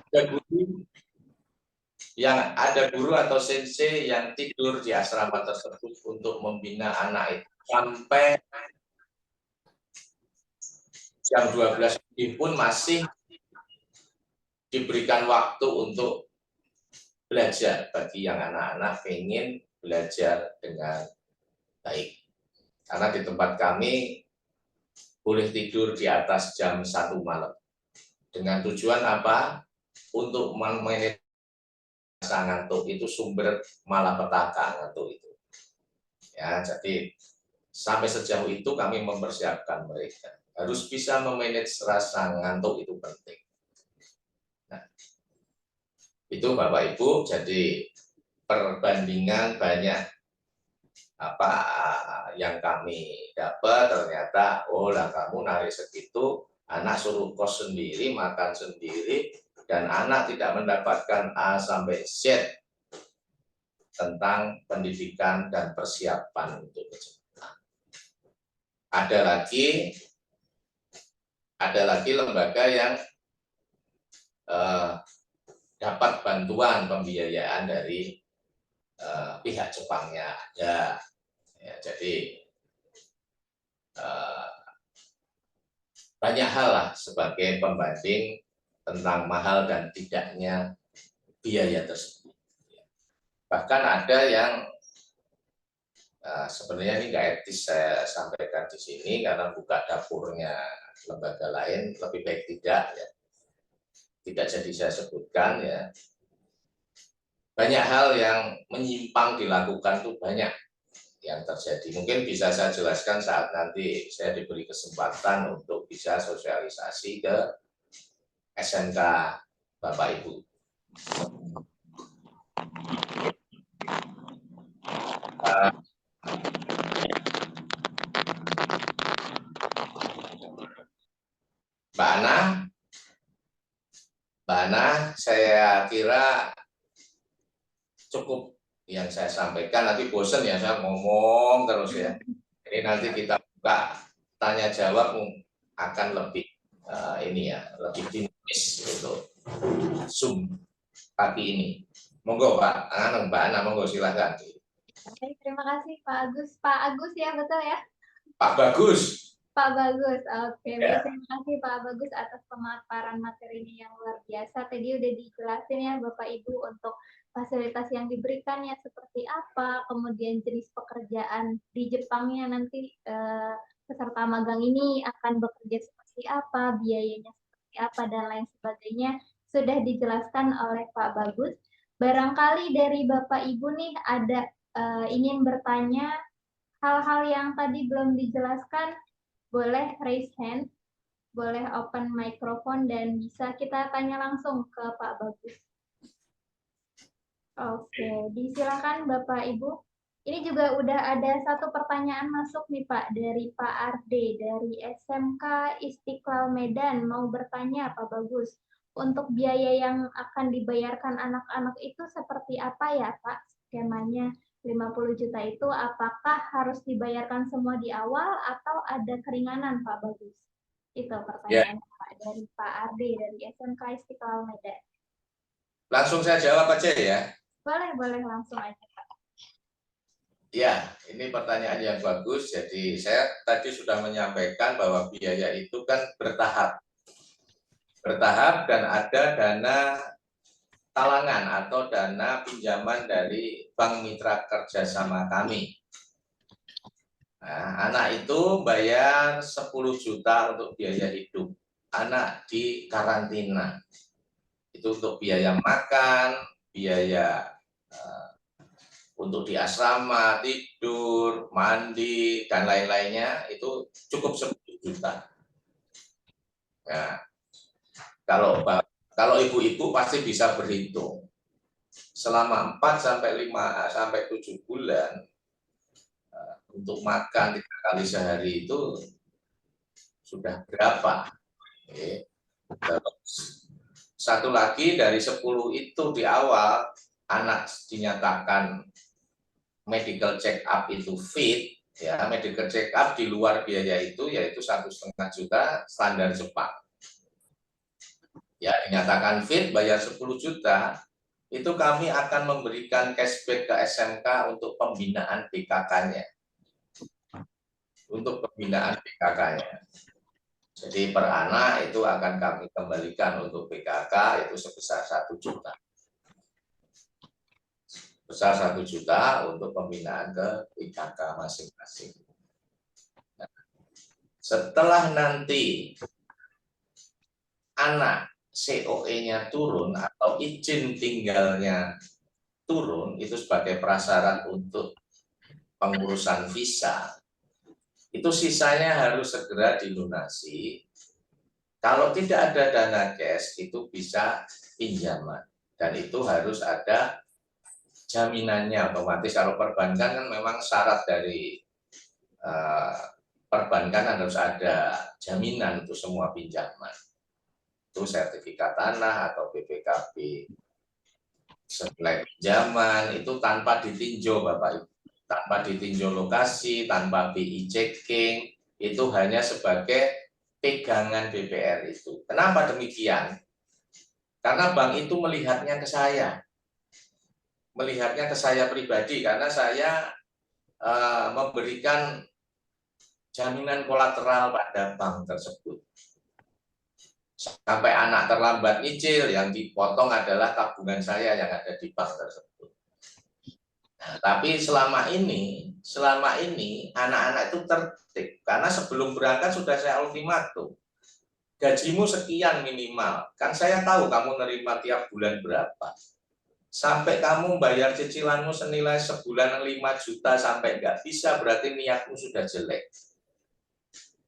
ada guru atau sensei yang tidur di asrama tersebut untuk membina anak itu sampai jam 12 pun masih diberikan waktu untuk belajar bagi yang anak-anak ingin belajar dengan baik. Karena di tempat kami boleh tidur di atas jam 1 malam. Dengan tujuan apa? Untuk memanage rasa ngantuk itu sumber malapetaka ngantuk itu. Ya, jadi sampai sejauh itu kami mempersiapkan mereka. Harus bisa memanage rasa ngantuk itu penting. Nah, itu Bapak Ibu, jadi perbandingan banyak apa yang kami dapat, ternyata oh lah kamu narik segitu, anak suruh kos sendiri, makan sendiri, dan anak tidak mendapatkan A sampai Z tentang pendidikan dan persiapan untuk kecepatan. Ada lagi lembaga yang dapat bantuan pembiayaan dari pihak Jepangnya ada. Ya, jadi banyak hal lah sebagai pembanding tentang mahal dan tidaknya biaya tersebut. Bahkan ada yang sebenarnya ini nggak etis saya sampaikan di sini karena buka dapurnya lembaga lain, lebih baik tidak ya. Tidak jadi saya sebutkan ya. Banyak hal yang menyimpang dilakukan itu banyak yang terjadi. Mungkin bisa saya jelaskan saat nanti saya diberi kesempatan untuk bisa sosialisasi ke SMK Bapak Ibu. Mbak Ana, saya kira cukup yang saya sampaikan, nanti bosen ya saya ngomong terus ya. Ini nanti kita buka tanya jawab akan lebih lebih dinamis untuk Zoom pagi ini. Monggo Mbak Ana, monggo silahkan. Oke, terima kasih Pak Agus. Pak Agus ya, betul ya? Pak Bagus. Pak Bagus, oke. Ya. Terima kasih Pak Bagus atas pemaparan materi ini yang luar biasa. Tadi udah dijelasin ya Bapak Ibu untuk fasilitas yang diberikannya seperti apa, kemudian jenis pekerjaan di Jepangnya nanti peserta magang ini akan bekerja seperti apa, biayanya seperti apa, dan lain sebagainya sudah dijelaskan oleh Pak Bagus. Barangkali dari Bapak Ibu nih ada ingin bertanya hal-hal yang tadi belum dijelaskan, boleh raise hand, boleh open microphone, dan bisa kita tanya langsung ke Pak Bagus. Oke, disilakan Bapak Ibu. Ini juga udah ada satu pertanyaan masuk nih Pak, dari Pak Arde, dari SMK Istiqlal Medan, mau bertanya Pak Bagus, untuk biaya yang akan dibayarkan anak-anak itu seperti apa ya Pak? Skemanya 50 juta itu apakah harus dibayarkan semua di awal atau ada keringanan Pak Bagus? Itu pertanyaan Pak dari Pak Arde dari SMK Istiqlal Medan. Langsung saya jawab aja ya. Boleh langsung aja Pak. Ya, ini pertanyaan yang bagus. Jadi saya tadi sudah menyampaikan bahwa biaya itu kan bertahap. Bertahap dan ada dana talangan atau dana pinjaman dari Bank Mitra Kerjasama kami. Nah, anak itu bayar 10 juta untuk biaya hidup. Anak di karantina. Itu untuk biaya makan, biaya untuk di asrama, tidur, mandi, dan lain-lainnya itu cukup 10 juta. Nah, kalau ibu-ibu pasti bisa berhitung. Selama 4 sampai 5 sampai 7 bulan untuk makan 3 kali sehari itu sudah berapa? Oke. Terus satu lagi dari 10 itu di awal anak dinyatakan medical check up itu fit, ya medical check up di luar biaya itu yaitu 1,5 juta standar Jepang. Ya dinyatakan fit bayar 10 juta, itu kami akan memberikan cashback ke SMK untuk pembinaan BKK-nya. Untuk pembinaan BKK-nya. Jadi per anak itu akan kami kembalikan untuk BKK itu sebesar 1 juta. Besar 1 juta untuk pembinaan ke BKK masing-masing. Nah, setelah nanti anak COE-nya turun atau izin tinggalnya turun, itu sebagai prasyarat untuk pengurusan visa, itu sisanya harus segera dilunasi. Kalau tidak ada dana cash, itu bisa pinjaman. Dan itu harus ada jaminannya otomatis. Kalau perbankan kan memang syarat dari perbankan harus ada jaminan untuk semua pinjaman. Itu sertifikat tanah atau BPKB. Senilai pinjaman itu tanpa ditinjau Bapak Ibu. Tanpa ditinjau lokasi, tanpa BI checking, itu hanya sebagai pegangan BPR itu. Kenapa demikian? Karena bank itu melihatnya ke saya. Melihatnya ke saya pribadi karena saya memberikan jaminan kolateral pada bank tersebut. Sampai anak terlambat nyicil, yang dipotong adalah tabungan saya yang ada di bank tersebut. Nah, tapi selama ini anak-anak itu tertib karena sebelum berangkat sudah saya ultimatum. Gajimu sekian minimal, kan saya tahu kamu nerima tiap bulan berapa. Sampai kamu bayar cicilanmu senilai sebulan 5 juta sampai nggak bisa, berarti niatmu sudah jelek.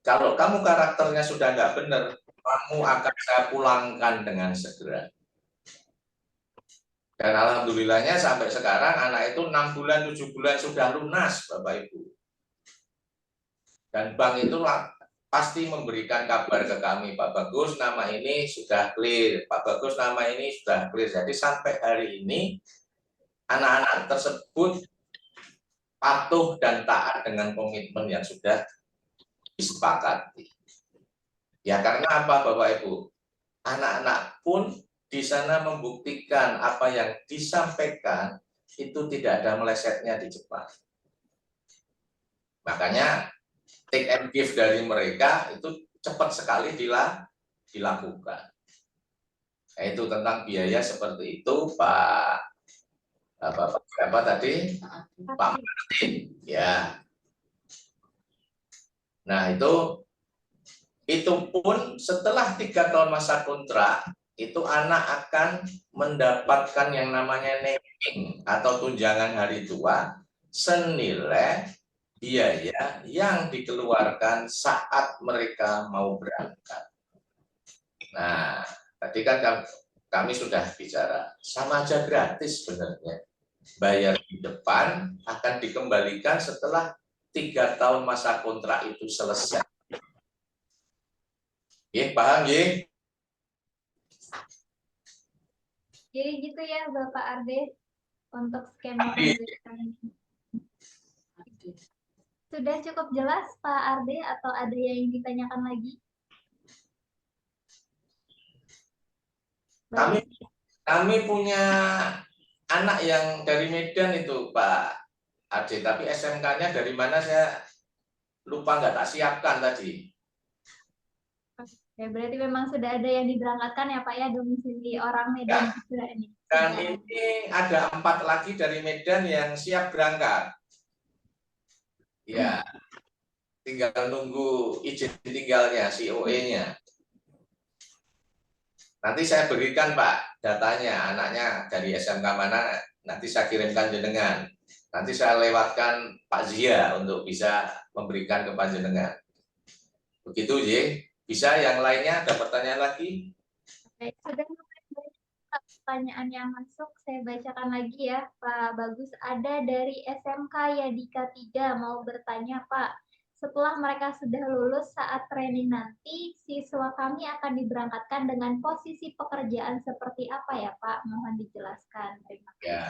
Kalau kamu karakternya sudah nggak benar, kamu akan saya pulangkan dengan segera. Dan alhamdulillahnya sampai sekarang anak itu 6 bulan, 7 bulan sudah lunas, Bapak Ibu. Dan bank itu pasti memberikan kabar ke kami, Pak Bagus nama ini sudah clear, Pak Bagus nama ini sudah clear. Jadi sampai hari ini anak-anak tersebut patuh dan taat dengan komitmen yang sudah disepakati. Ya karena apa Bapak Ibu? Anak-anak pun di sana membuktikan apa yang disampaikan itu tidak ada melesetnya di Jepang. Makanya take and give dari mereka itu cepat sekali dilakukan. Itu tentang biaya seperti itu Pak apa tadi? Pak Martin. Ya. Nah itu pun setelah 3 tahun masa kontrak itu anak akan mendapatkan yang namanya naming atau tunjangan hari tua senilai biaya yang dikeluarkan saat mereka mau berangkat. Nah, tadi kan kami sudah bicara, sama aja gratis sebenarnya. Bayar di depan akan dikembalikan setelah 3 tahun masa kontrak itu selesai. Paham ya? Jadi gitu ya Bapak Arde untuk skema pembayaran. Sudah cukup jelas Pak Arde atau ada yang ingin ditanyakan lagi? Kami punya anak yang dari Medan itu Pak Arde, tapi SMK-nya dari mana saya lupa nggak tak siapkan tadi. Ya, berarti memang sudah ada yang diberangkatkan ya Pak ya, domisili orang Medan juga ini. Dan ini ada 4 lagi dari Medan yang siap berangkat. Ya, tinggal nunggu izin tinggalnya, COE-nya. Nanti saya berikan Pak datanya, anaknya dari SMK mana, nanti saya kirimkan jenengan. Nanti saya lewatkan Pak Zia untuk bisa memberikan ke panjenengan. Begitu, J. Bisa yang lainnya ada pertanyaan lagi? Baik, sudah mulai banyak pertanyaan yang masuk. Saya bacakan lagi ya, Pak Bagus. Ada dari SMK Yadika 3 mau bertanya, Pak. Setelah mereka sudah lulus saat training nanti, siswa kami akan diberangkatkan dengan posisi pekerjaan seperti apa ya, Pak? Mohon dijelaskan. Terima kasih. Ya,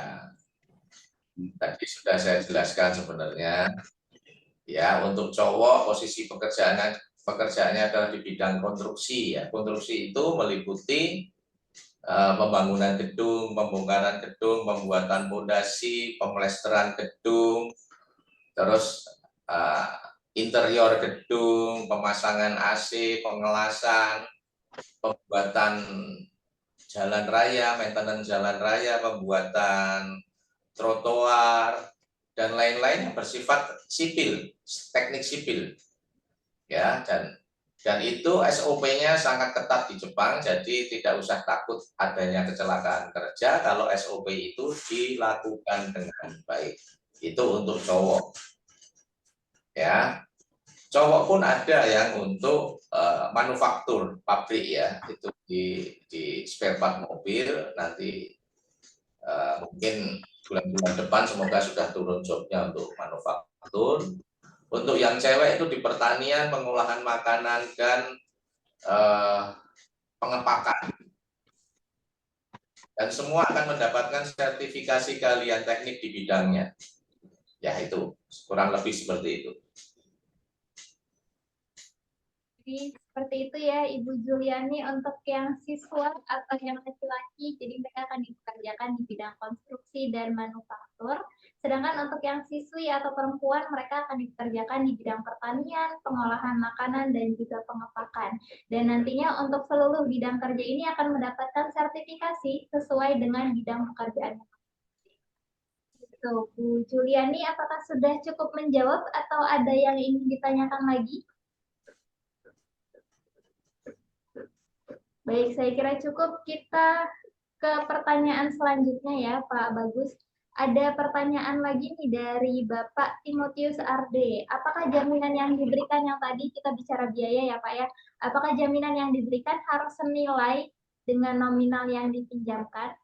tadi sudah saya jelaskan sebenarnya. Ya, untuk cowok posisi pekerjaannya adalah di bidang konstruksi ya. Konstruksi itu meliputi pembangunan gedung, pembongkaran gedung, pembuatan fondasi, pemlesteran gedung, terus interior gedung, pemasangan AC, pengelasan, pembuatan jalan raya, maintenance jalan raya, pembuatan trotoar, dan lain-lain yang bersifat sipil, teknik sipil. Ya, dan itu SOP-nya sangat ketat di Jepang, jadi tidak usah takut adanya kecelakaan kerja kalau SOP itu dilakukan dengan baik. Itu untuk cowok. Ya, cowok pun ada yang untuk manufaktur pabrik ya, itu di spare part mobil. Nanti mungkin bulan-bulan depan semoga sudah turun jobnya untuk manufaktur. Untuk yang cewek itu di pertanian, pengolahan makanan, dan pengepakan. Dan semua akan mendapatkan sertifikasi keahlian teknik di bidangnya. Ya itu, kurang lebih seperti itu. Jadi seperti itu ya Ibu Juliani untuk yang siswa atau yang laki-laki, jadi mereka akan dipekerjakan di bidang konstruksi dan manufaktur. Sedangkan untuk yang siswi atau perempuan, mereka akan dipekerjakan di bidang pertanian, pengolahan makanan, dan juga pengepakan. Dan nantinya untuk seluruh bidang kerja ini akan mendapatkan sertifikasi sesuai dengan bidang pekerjaannya. Gitu, Bu Juliani, apakah sudah cukup menjawab atau ada yang ingin ditanyakan lagi? Baik, saya kira cukup. Kita ke pertanyaan selanjutnya ya, Pak Bagus. Ada pertanyaan lagi nih dari Bapak Timotius Arde. Apakah jaminan yang diberikan yang tadi kita bicara biaya ya Pak ya? Apakah jaminan yang diberikan harus senilai dengan nominal yang dipinjamkan?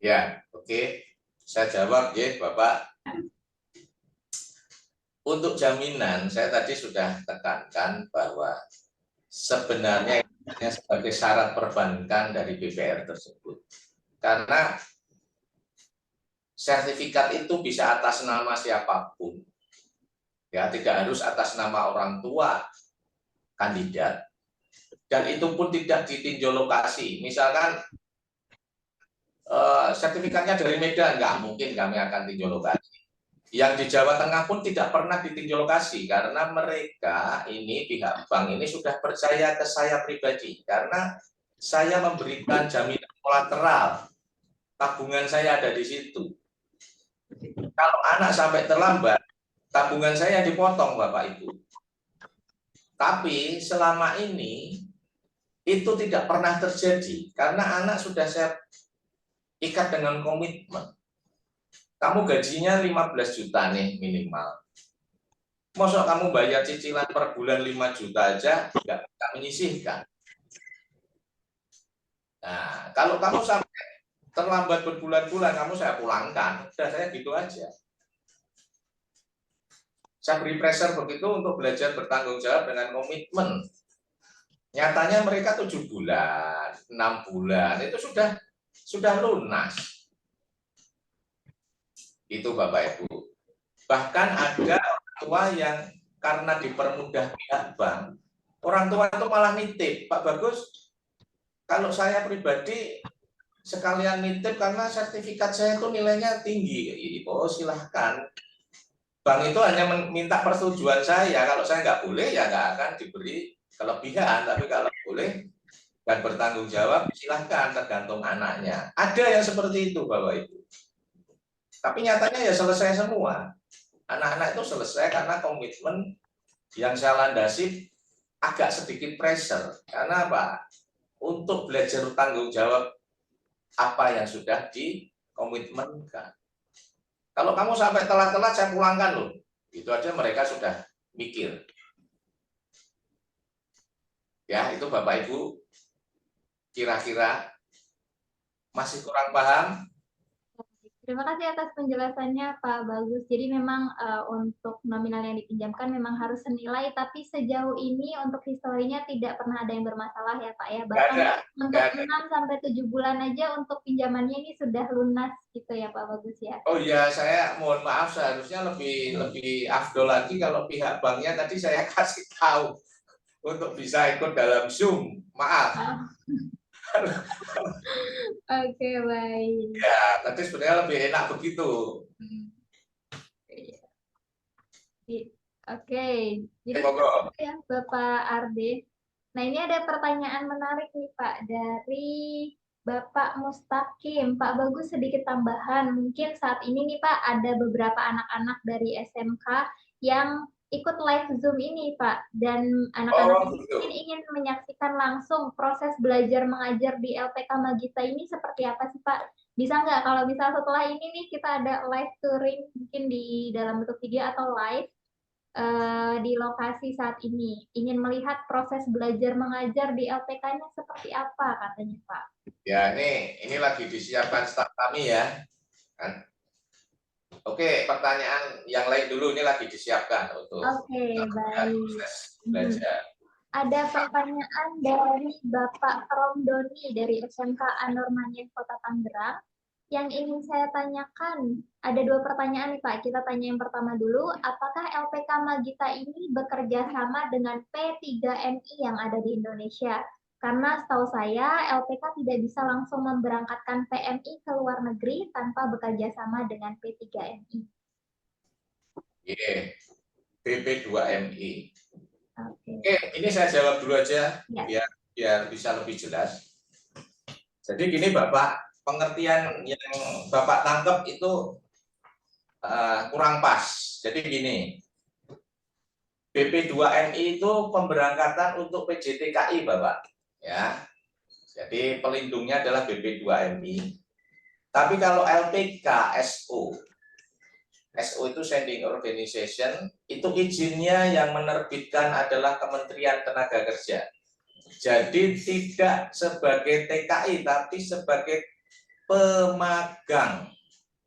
Ya, oke. Saya jawab ya, Bapak. Untuk jaminan, saya tadi sudah tekankan bahwa sebenarnya hanya sebagai syarat perbankan dari BPR tersebut. Karena sertifikat itu bisa atas nama siapapun. Ya, tidak harus atas nama orang tua kandidat. Dan itu pun tidak ditinjau lokasi. Misalkan sertifikatnya dari Medan, nggak mungkin kami akan tinjau lokasi. Yang di Jawa Tengah pun tidak pernah ditinjau lokasi karena mereka ini pihak bank ini sudah percaya ke saya pribadi karena saya memberikan jaminan kolateral, tabungan saya ada di situ. Kalau anak sampai terlambat, tabungan saya dipotong Bapak Ibu. Tapi selama ini itu tidak pernah terjadi karena anak sudah saya ikat dengan komitmen. Kamu gajinya 15 juta nih minimal. Masa kamu bayar cicilan per bulan 5 juta aja nggak menyisihkan. Nah, kalau kamu sampai terlambat berbulan-bulan, kamu saya pulangkan. Udah, saya gitu aja. Saya beri pressure begitu untuk belajar bertanggung jawab dengan komitmen. Nyatanya mereka 7 bulan, 6 bulan, itu sudah lunas. Itu Bapak Ibu. Bahkan ada orang tua yang karena dipermudah pihak bank, orang tua itu malah nitip, Pak Bagus, kalau saya pribadi sekalian nitip karena sertifikat saya itu nilainya tinggi. Oh silahkan. Bank itu hanya meminta persetujuan saya, kalau saya nggak boleh ya nggak akan diberi kelebihan, tapi kalau boleh dan bertanggung jawab silahkan, tergantung anaknya. Ada yang seperti itu Bapak Ibu. Tapi nyatanya ya selesai semua. Anak-anak itu selesai karena komitmen yang saya landasi agak sedikit pressure. Karena apa? untuk belajar tanggung jawab apa yang sudah dikomitmenkan. Kalau kamu sampai telat-telat saya pulangkan loh. Itu aja mereka sudah mikir. Ya, itu Bapak Ibu kira-kira masih kurang paham? Terima kasih atas penjelasannya Pak Bagus. Jadi memang untuk nominal yang dipinjamkan memang harus senilai, tapi sejauh ini untuk historinya tidak pernah ada yang bermasalah ya Pak ya. Bahkan untuk 6 sampai 7 bulan aja untuk pinjamannya ini sudah lunas gitu ya Pak Bagus ya. Oh iya, saya mohon maaf, seharusnya lebih afdol lagi kalau pihak banknya tadi saya kasih tahu untuk bisa ikut dalam Zoom. Maaf. Oke, baik. Ya, tapi sebenarnya lebih enak begitu. Oke, jadi Monggo. ya Bapak Arde. Nah, ini ada pertanyaan menarik nih Pak dari Bapak Mustaqim. Pak Bagus, sedikit tambahan. Mungkin saat ini nih Pak ada beberapa anak-anak dari SMK yang ikut live Zoom ini Pak. Dan anak-anak ini mungkin ingin menyaksikan langsung proses belajar mengajar di LPK Magita ini seperti apa sih Pak? Bisa nggak kalau bisa setelah ini nih kita ada live touring mungkin di dalam bentuk video atau live di lokasi saat ini, ingin melihat proses belajar mengajar di LPK-nya seperti apa katanya Pak. Ya, ini lagi disiapkan staf kami ya. Kan? Oke, pertanyaan yang lain dulu, ini lagi disiapkan untuk baik. proses belajar. Ada pertanyaan dari Bapak Romdoni dari SMK Anormania Kota Tangerang. Yang ingin saya tanyakan, ada 2 pertanyaan nih Pak. Kita tanya yang pertama dulu, apakah LPK Magita ini bekerja sama dengan P3MI yang ada di Indonesia? Karena setahu saya, LPK tidak bisa langsung memberangkatkan PMI ke luar negeri tanpa bekerja sama dengan P3MI. Oke, PP2MI. Oke, ini saya jawab dulu aja, biar bisa lebih jelas. Jadi gini Bapak, pengertian yang Bapak tangkap itu kurang pas. Jadi gini, BP2MI itu pemberangkatan untuk PJTKI Bapak. Ya, jadi pelindungnya adalah BP2MI. Tapi kalau LPK SO, SO itu Sending Organization, itu izinnya yang menerbitkan adalah Kementerian Tenaga Kerja. Jadi tidak sebagai TKI, tapi sebagai pemagang.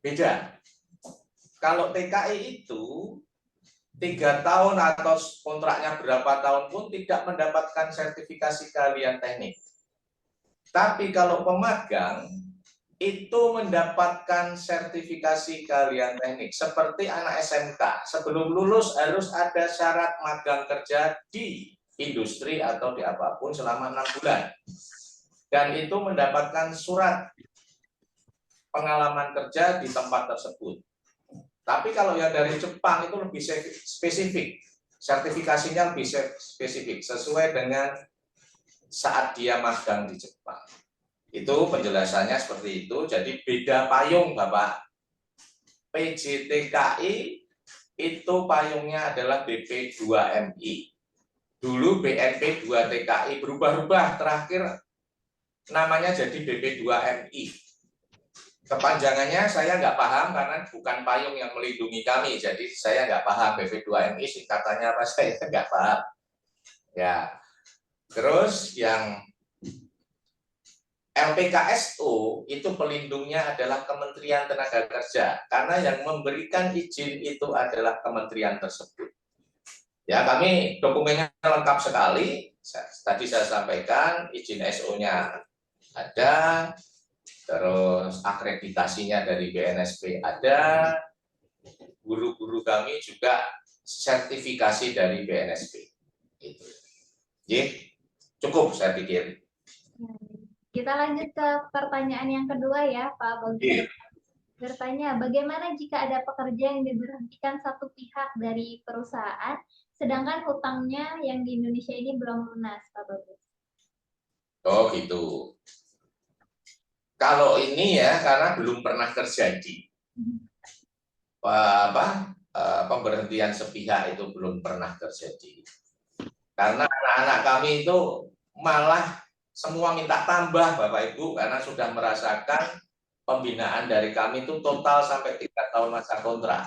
Beda. Kalau TKI itu 3 tahun atau kontraknya berapa tahun pun tidak mendapatkan sertifikasi keahlian teknik. Tapi kalau pemagang itu mendapatkan sertifikasi keahlian teknik. Seperti anak SMK, sebelum lulus harus ada syarat magang kerja di industri atau di apapun selama 6 bulan. Dan itu mendapatkan surat pengalaman kerja di tempat tersebut. Tapi kalau yang dari Jepang itu lebih spesifik, sertifikasinya lebih spesifik, sesuai dengan saat dia magang di Jepang. Itu penjelasannya seperti itu, jadi beda payung Bapak. PJTKI itu payungnya adalah BP2MI. Dulu BNP2TKI berubah-ubah, terakhir namanya jadi BP2MI. Kepanjangannya saya nggak paham karena bukan payung yang melindungi kami, jadi saya nggak paham BP2MI singkatannya apa, saya nggak paham. Ya, terus yang LPKSO itu pelindungnya adalah Kementerian Tenaga Kerja karena yang memberikan izin itu adalah kementerian tersebut. Ya, kami dokumennya lengkap sekali. Tadi saya sampaikan izin SO-nya ada. Terus akreditasinya dari BNSP ada, guru-guru kami juga sertifikasi dari BNSP. Itu. Jadi, cukup saya pikir. Kita lanjut ke pertanyaan yang kedua ya Pak Bagus. Bertanya, bagaimana jika ada pekerja yang diberhentikan satu pihak dari perusahaan, sedangkan hutangnya yang di Indonesia ini belum lunas, Pak Bagus? Oh gitu. Kalau ini ya karena belum pernah terjadi, pemberhentian sepihak itu belum pernah terjadi. Karena anak-anak kami itu malah semua minta tambah Bapak Ibu karena sudah merasakan pembinaan dari kami itu total sampai 3 tahun masa kontrak.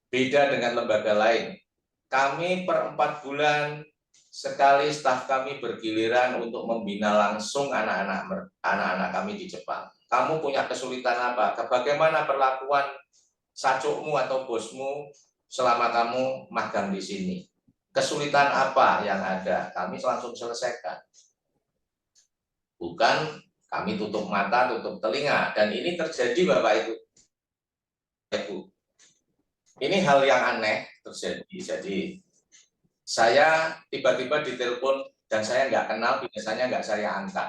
Beda dengan lembaga lain. Kami per 4 bulan sekali staf kami bergiliran untuk membina langsung anak-anak kami di Jepang. Kamu punya kesulitan apa? Bagaimana perlakuan sacukmu atau bosmu selama kamu magang di sini? Kesulitan apa yang ada? Kami langsung selesaikan. Bukan kami tutup mata, tutup telinga. Dan ini terjadi Bapak Ibu. Ini hal yang aneh terjadi. Jadi saya tiba-tiba ditelepon dan saya nggak kenal, biasanya nggak saya angkat.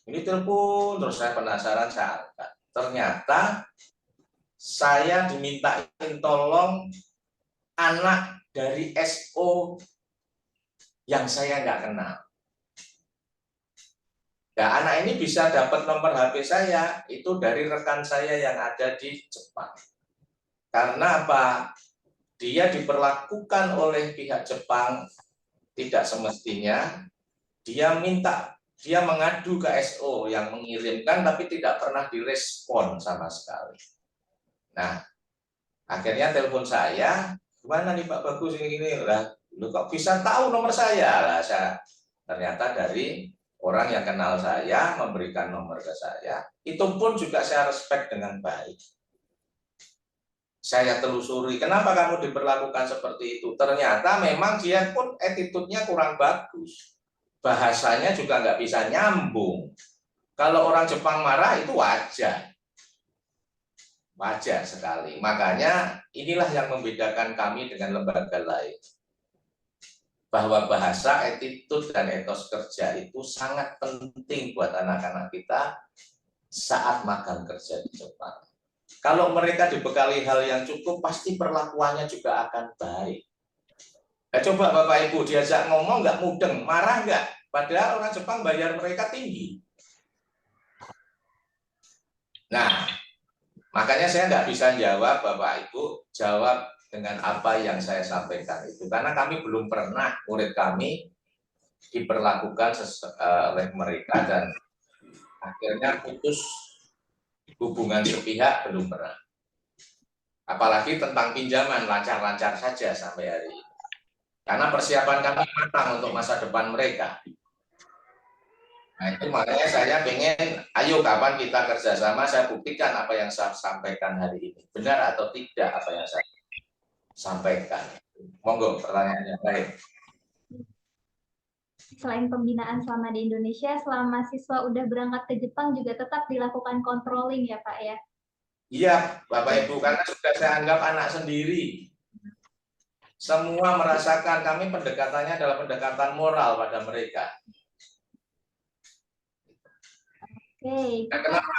Ini telepon, terus saya penasaran, saya angkat. Ternyata saya dimintain tolong anak dari SO yang saya nggak kenal. Nah, anak ini bisa dapat nomor HP saya, itu dari rekan saya yang ada di Jepang. Karena apa? Dia diperlakukan oleh pihak Jepang tidak semestinya, dia mengadu ke SO yang mengirimkan tapi tidak pernah direspon sama sekali. Nah, akhirnya telepon saya, gimana nih Pak Bagus ini lah, lu kok bisa tahu nomor saya? Lah, ternyata dari orang yang kenal saya memberikan nomor ke saya. Itu pun juga saya respect dengan baik. Saya telusuri, kenapa kamu diperlakukan seperti itu? Ternyata memang dia pun attitude-nya kurang bagus. Bahasanya juga nggak bisa nyambung. Kalau orang Jepang marah itu wajar. Wajar sekali. Makanya inilah yang membedakan kami dengan lembaga lain. Bahwa bahasa, attitude, dan etos kerja itu sangat penting buat anak-anak kita saat magang kerja di Jepang. Kalau mereka dibekali hal yang cukup, pasti perlakuannya juga akan baik. Nah, coba Bapak Ibu diajak ngomong nggak mudeng, marah nggak? Padahal orang Jepang bayar mereka tinggi. Nah, makanya saya nggak bisa jawab Bapak Ibu, jawab dengan apa yang saya sampaikan itu. Karena kami belum pernah, murid kami diperlakukan oleh mereka dan akhirnya putus hubungan sepihak, belum pernah. Apalagi tentang pinjaman, lancar-lancar saja sampai hari ini. Karena persiapan kami matang untuk masa depan mereka. Nah itu makanya saya pengen, ayo kapan kita kerjasama, saya buktikan apa yang saya sampaikan hari ini. Benar atau tidak apa yang saya sampaikan. Monggo pertanyaannya baik. Selain pembinaan selama di Indonesia, selama siswa udah berangkat ke Jepang juga tetap dilakukan controlling ya Pak ya? Iya Bapak Ibu, karena sudah saya anggap anak sendiri. Semua merasakan, kami pendekatannya adalah pendekatan moral pada mereka. Oke. Nah, kenapa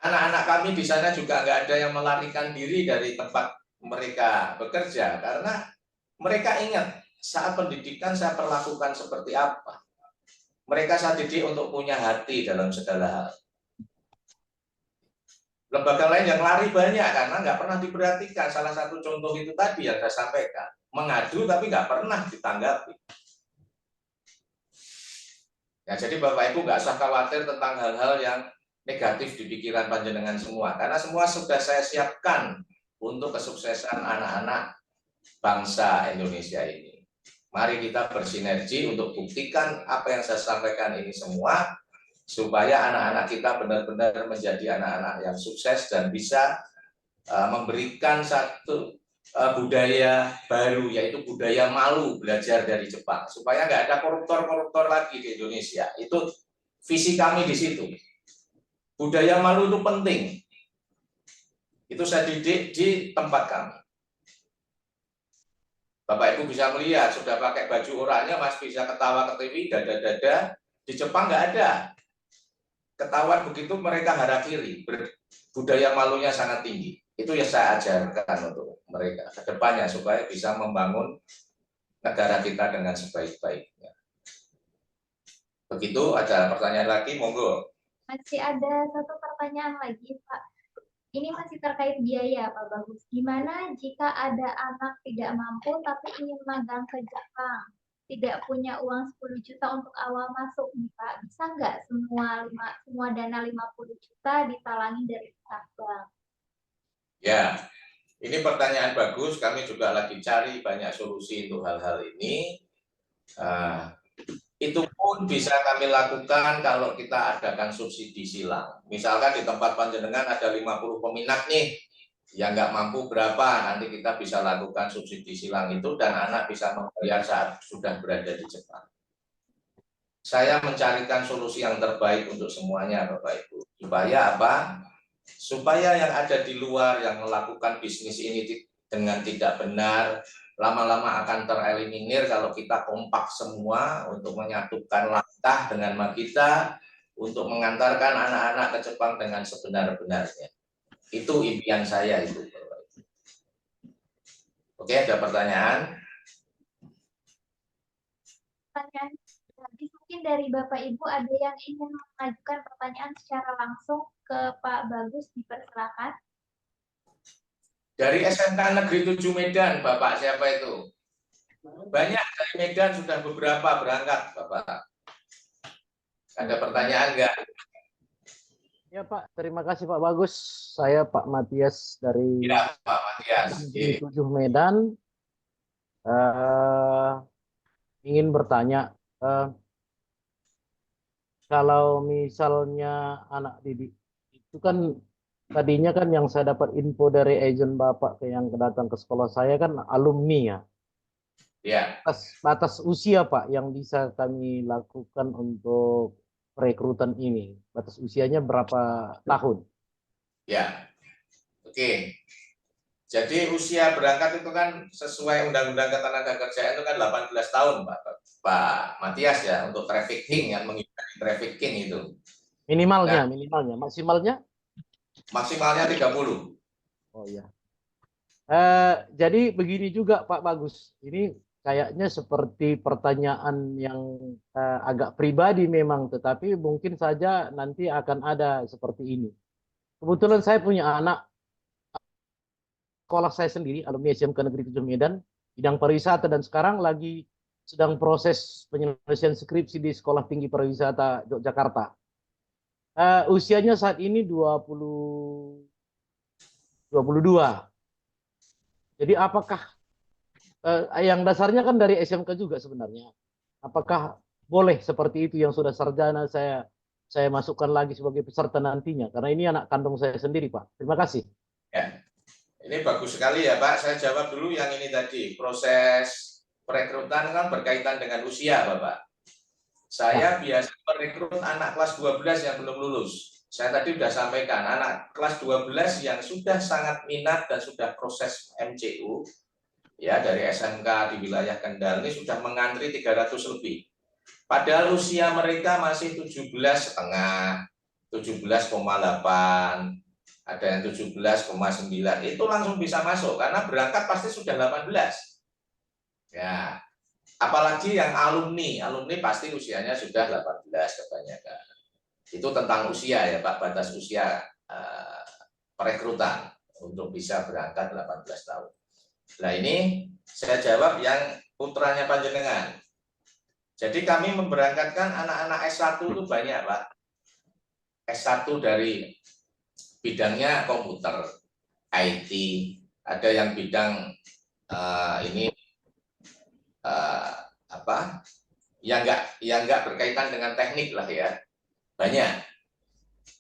anak-anak kami di sana juga nggak ada yang melarikan diri dari tempat mereka bekerja? Karena mereka ingat saat pendidikan saya perlakukan seperti apa. Mereka saya didik untuk punya hati dalam segala hal. Lembaga lain yang lari banyak karena nggak pernah diperhatikan. Salah satu contoh itu tadi yang saya sampaikan. Mengadu tapi nggak pernah ditanggapi. Ya, jadi Bapak Ibu nggak usah khawatir tentang hal-hal yang negatif di pikiran panjenengan semua. Karena semua sudah saya siapkan untuk kesuksesan anak-anak bangsa Indonesia ini. Mari kita bersinergi untuk buktikan apa yang saya sampaikan ini semua, supaya anak-anak kita benar-benar menjadi anak-anak yang sukses dan bisa memberikan satu budaya baru, yaitu budaya malu belajar dari Jepang, supaya nggak ada koruptor-koruptor lagi di Indonesia. Itu visi kami di situ. Budaya malu itu penting. Itu saya didik di tempat kami. Bapak Ibu bisa melihat, sudah pakai baju oranye, Mas bisa ketawa ke TV, dada-dada. Di Jepang nggak ada. Ketahuan begitu mereka harakiri. Budaya malunya sangat tinggi. Itu yang saya ajarkan untuk mereka ke depannya, supaya bisa membangun negara kita dengan sebaik-baiknya. Begitu, ada pertanyaan lagi, monggo. Masih ada satu pertanyaan lagi Pak. Ini masih terkait biaya Pak Bagus. Gimana jika ada anak tidak mampu tapi ingin magang ke Jepang? tidak punya uang 10 juta untuk awal masuk nih Pak, bisa nggak semua dana 50 juta ditalangin dari pihak bank? Ya, ini pertanyaan bagus. Kami juga lagi cari banyak solusi untuk hal-hal ini. Itu pun bisa kami lakukan kalau kita adakan subsidi silang. Misalkan di tempat panjenengan ada 50 peminat nih, yang nggak mampu berapa, nanti kita bisa lakukan subsidi silang itu dan anak bisa membayar saat sudah berada di Jepang. Saya mencarikan solusi yang terbaik untuk semuanya, Bapak Ibu. Supaya apa? Supaya yang ada di luar yang melakukan bisnis ini dengan tidak benar, lama-lama akan tereliminir kalau kita kompak semua untuk menyatukan langkah dengan Magita untuk mengantarkan anak-anak ke Jepang dengan sebenar-benarnya. Itu impian saya itu. Oke, ada pertanyaan? Pertanyaan lagi mungkin dari Bapak Ibu ada yang ingin mengajukan pertanyaan secara langsung ke Pak Bagus, dipersilakan. Dari SMK Negeri 7 Medan, Bapak siapa itu? Banyak dari Medan sudah beberapa berangkat, Bapak. Ada pertanyaan enggak? Ya Pak, terima kasih Pak Bagus. Saya Pak Matias dari Ya, Pak Matias. Negeri 7 Medan. Ingin bertanya, kalau misalnya anak didik itu kan tadinya kan yang saya dapat info dari agent Bapak yang datang ke sekolah saya kan alumni ya. Ya. Batas usia Pak yang bisa kami lakukan untuk perekrutan ini. Batas usianya berapa tahun? Ya. Oke. Jadi usia berangkat itu kan sesuai Undang-Undang Ketenagakerjaan itu kan 18 tahun, Pak Matias ya, untuk trafficking, yang menghindari trafficking itu. Minimalnya, Nah, maksimalnya? Maksimalnya 30. Oh iya. Jadi begini juga Pak Bagus. Ini kayaknya seperti pertanyaan yang agak pribadi memang, tetapi mungkin saja nanti akan ada seperti ini. Kebetulan saya punya anak, sekolah saya sendiri, alumni SMK Negeri 7 Medan, bidang pariwisata, dan sekarang lagi sedang proses penyelesaian skripsi di Sekolah Tinggi Pariwisata Yogyakarta. Usianya saat ini 22. Jadi apakah yang dasarnya kan dari SMK juga sebenarnya. Apakah boleh seperti itu yang sudah sarjana saya masukkan lagi sebagai peserta nantinya? Karena ini anak kandung saya sendiri, Pak. Terima kasih. Ya. Ini bagus sekali ya, Pak. Saya jawab dulu yang ini tadi. Proses perekrutan kan berkaitan dengan usia, Bapak. Saya biasa merekrut anak kelas 12 yang belum lulus. Saya tadi sudah sampaikan, anak kelas 12 yang sudah sangat minat dan sudah proses MCU, ya dari SMK di wilayah Kendal ini sudah mengantri 300 lebih. Padahal usia mereka masih 17,5, 17,8, ada yang 17,9, itu langsung bisa masuk karena berangkat pasti sudah 18. Ya, apalagi yang alumni pasti usianya sudah 18 kebanyakan. Itu tentang usia ya Pak, batas usia perekrutan untuk bisa berangkat 18 tahun. Nah ini saya jawab yang putranya panjenengan. Jadi kami memberangkatkan anak-anak S1 itu banyak Pak. S1 dari bidangnya komputer, IT, ada yang bidang yang enggak berkaitan dengan teknik lah ya, banyak,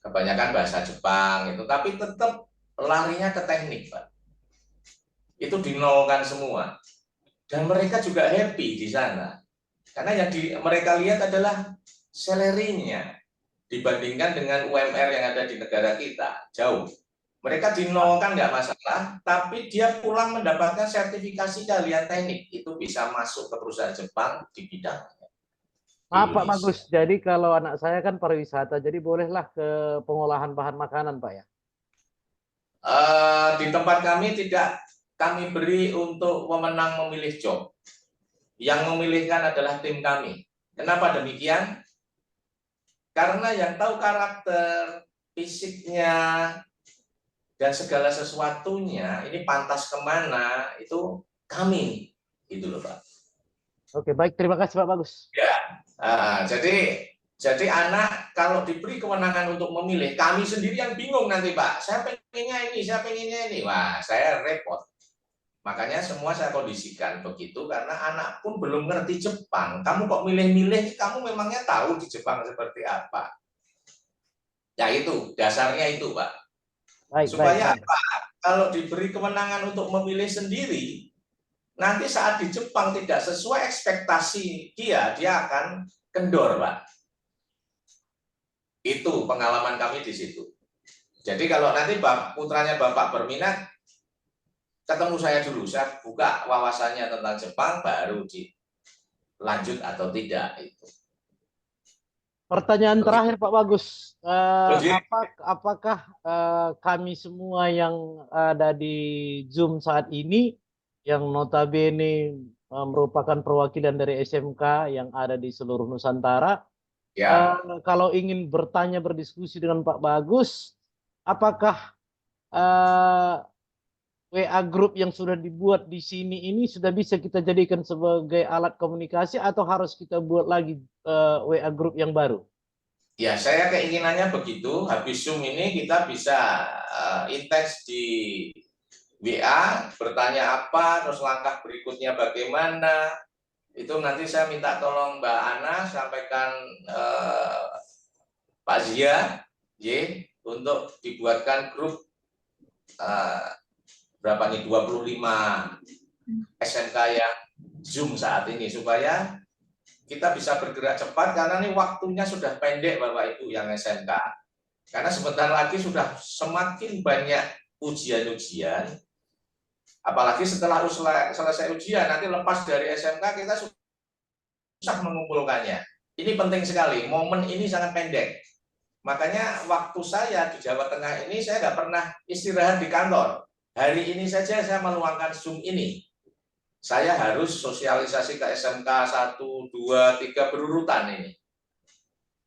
kebanyakan bahasa Jepang itu, tapi tetap larinya ke teknik Pak. Itu dinolkan semua, dan mereka juga happy di sana, karena yang mereka lihat adalah salary-nya dibandingkan dengan UMR yang ada di negara kita jauh. Mereka dinolkan nggak masalah, tapi dia pulang mendapatkan sertifikasi keahlian teknik, itu bisa masuk ke perusahaan Jepang di bidang. Maaf Pak Bagus, jadi kalau anak saya kan pariwisata, jadi bolehlah ke pengolahan bahan makanan Pak ya? Di tempat kami tidak kami beri untuk pemenang memilih job. Yang memilihkan adalah tim kami. Kenapa demikian? Karena yang tahu karakter, fisiknya, dan segala sesuatunya ini pantas kemana itu kami, gitu loh Pak. Oke, baik. Terima kasih Pak Bagus. Ya, jadi anak kalau diberi kewenangan untuk memilih, kami sendiri yang bingung nanti Pak. Saya pengennya ini, saya pengennya ini. Wah, saya repot. Makanya semua saya kondisikan begitu karena anak pun belum ngerti Jepang. Kamu kok milih-milih, kamu memangnya tahu di Jepang seperti apa? Ya itu, dasarnya itu Pak. Baik, baik, Supaya baik. apa? Kalau diberi kewenangan untuk memilih sendiri, nanti saat di Jepang tidak sesuai ekspektasi dia akan kendor, Pak. Itu pengalaman kami di situ. Jadi kalau nanti putranya Bapak berminat, ketemu saya dulu, saya buka wawasannya tentang Jepang, baru dilanjut atau tidak. Itu. Pertanyaan terakhir Pak Bagus, Oke. apakah kami semua yang ada di Zoom saat ini, yang notabene merupakan perwakilan dari SMK yang ada di seluruh Nusantara, Ya, kalau ingin bertanya berdiskusi dengan Pak Bagus, apakah WA group yang sudah dibuat di sini ini sudah bisa kita jadikan sebagai alat komunikasi atau harus kita buat lagi WA group yang baru? ya saya keinginannya begitu. Habis Zoom ini kita bisa intens di WA, bertanya apa, terus langkah berikutnya bagaimana. Itu nanti saya minta tolong Mbak Ana sampaikan Pak Zia, untuk dibuatkan grup berapa nih 25 SMK yang Zoom saat ini supaya kita bisa bergerak cepat karena ini waktunya sudah pendek Bapak Ibu yang SMK. Karena sebentar lagi sudah semakin banyak ujian-ujian, apalagi setelah selesai ujian nanti lepas dari SMK kita susah mengumpulkannya. Ini penting sekali, momen ini sangat pendek. Makanya waktu saya di Jawa Tengah ini saya nggak pernah istirahat di kantor. Hari ini saja saya meluangkan Zoom ini. Saya harus sosialisasi ke SMK 1, 2, 3 berurutan ini.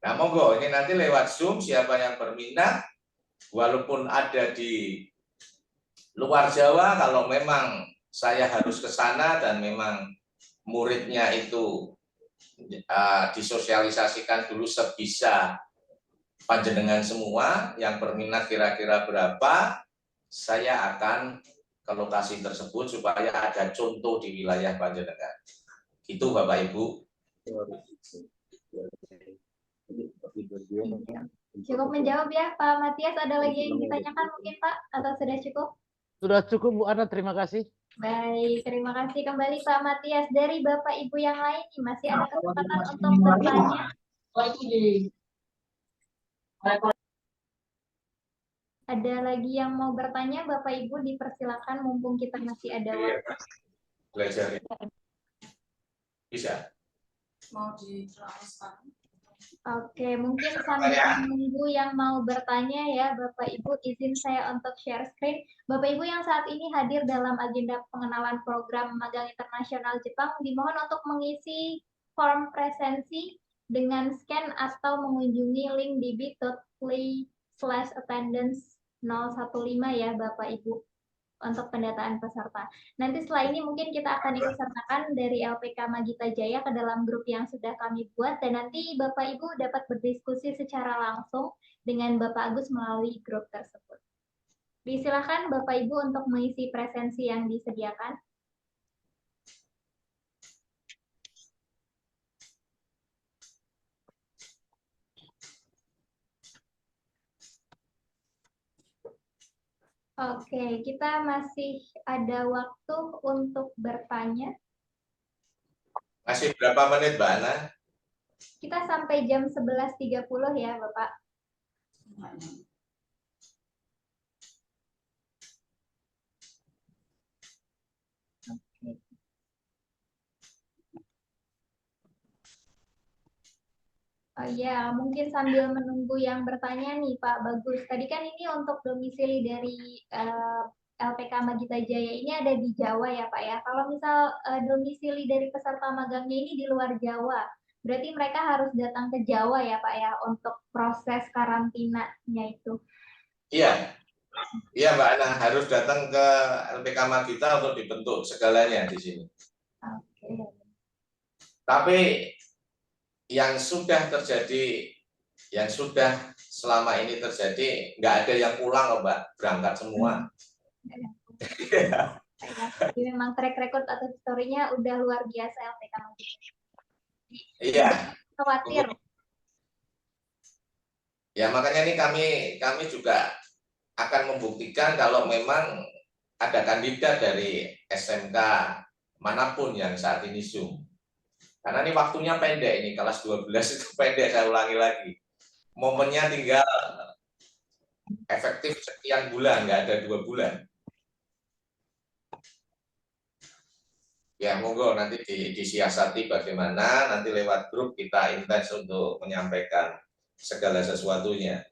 Nah monggo ini nanti lewat Zoom siapa yang berminat, walaupun ada di luar Jawa, kalau memang saya harus ke sana dan memang muridnya itu disosialisasikan dulu sebisa panjenengan semua yang berminat kira-kira berapa, saya akan ke lokasi tersebut supaya ada contoh di wilayah panjenengan. Itu Bapak Ibu. Cukup menjawab ya Pak Matias. Ada lagi yang ditanyakan mungkin Pak? Atau sudah cukup? Sudah cukup Bu Ana, terima kasih. Baik, terima kasih kembali Pak Matias. Dari Bapak Ibu yang lain masih ada kesempatan untuk bertanya. Ada lagi yang mau bertanya, Bapak Ibu dipersilakan mumpung kita masih ada waktu. Belajar. Bisa. Mau ditransfer. Oke, mungkin sambil menunggu yang mau bertanya ya, Bapak Ibu izin saya untuk share screen. Bapak Ibu yang saat ini hadir dalam agenda pengenalan program magang internasional Jepang, dimohon untuk mengisi form presensi dengan scan atau mengunjungi link di bit.ly/attendance 015 ya Bapak Ibu untuk pendataan peserta. Nanti setelah ini mungkin kita akan ikut sertakan dari LPK Magita Jaya ke dalam grup yang sudah kami buat dan nanti Bapak Ibu dapat berdiskusi secara langsung dengan Bapak Agus melalui grup tersebut. Disilakan Bapak Ibu untuk mengisi presensi yang disediakan. Oke, kita masih ada waktu untuk bertanya. Masih berapa menit, Mbak Ana? Kita sampai jam 11.30 ya, Bapak. Oh iya, mungkin sambil menunggu yang bertanya nih Pak Bagus. Tadi kan ini untuk domisili dari LPK Magita Jaya ini ada di Jawa ya Pak ya. Kalau misal domisili dari peserta magangnya ini di luar Jawa, berarti mereka harus datang ke Jawa ya Pak ya untuk proses karantinanya itu. Iya. Iya Mbak Ana, harus datang ke LPK Magita untuk dibentuk segalanya di sini. Oke. Tapi yang sudah terjadi, yang sudah selama ini terjadi, nggak ada yang pulang loh Mbak, berangkat semua. Jadi memang track record atau historinya udah luar biasa LPK. Iya. Khawatir. Ya makanya ini kami juga akan membuktikan kalau memang ada kandidat dari SMK manapun yang saat ini Zoom. Karena ini waktunya pendek, ini kelas 12 itu pendek, saya ulangi lagi. Momennya tinggal efektif sekian bulan, nggak ada 2 bulan. Ya monggo nanti disiasati bagaimana, nanti lewat grup kita intens untuk menyampaikan segala sesuatunya.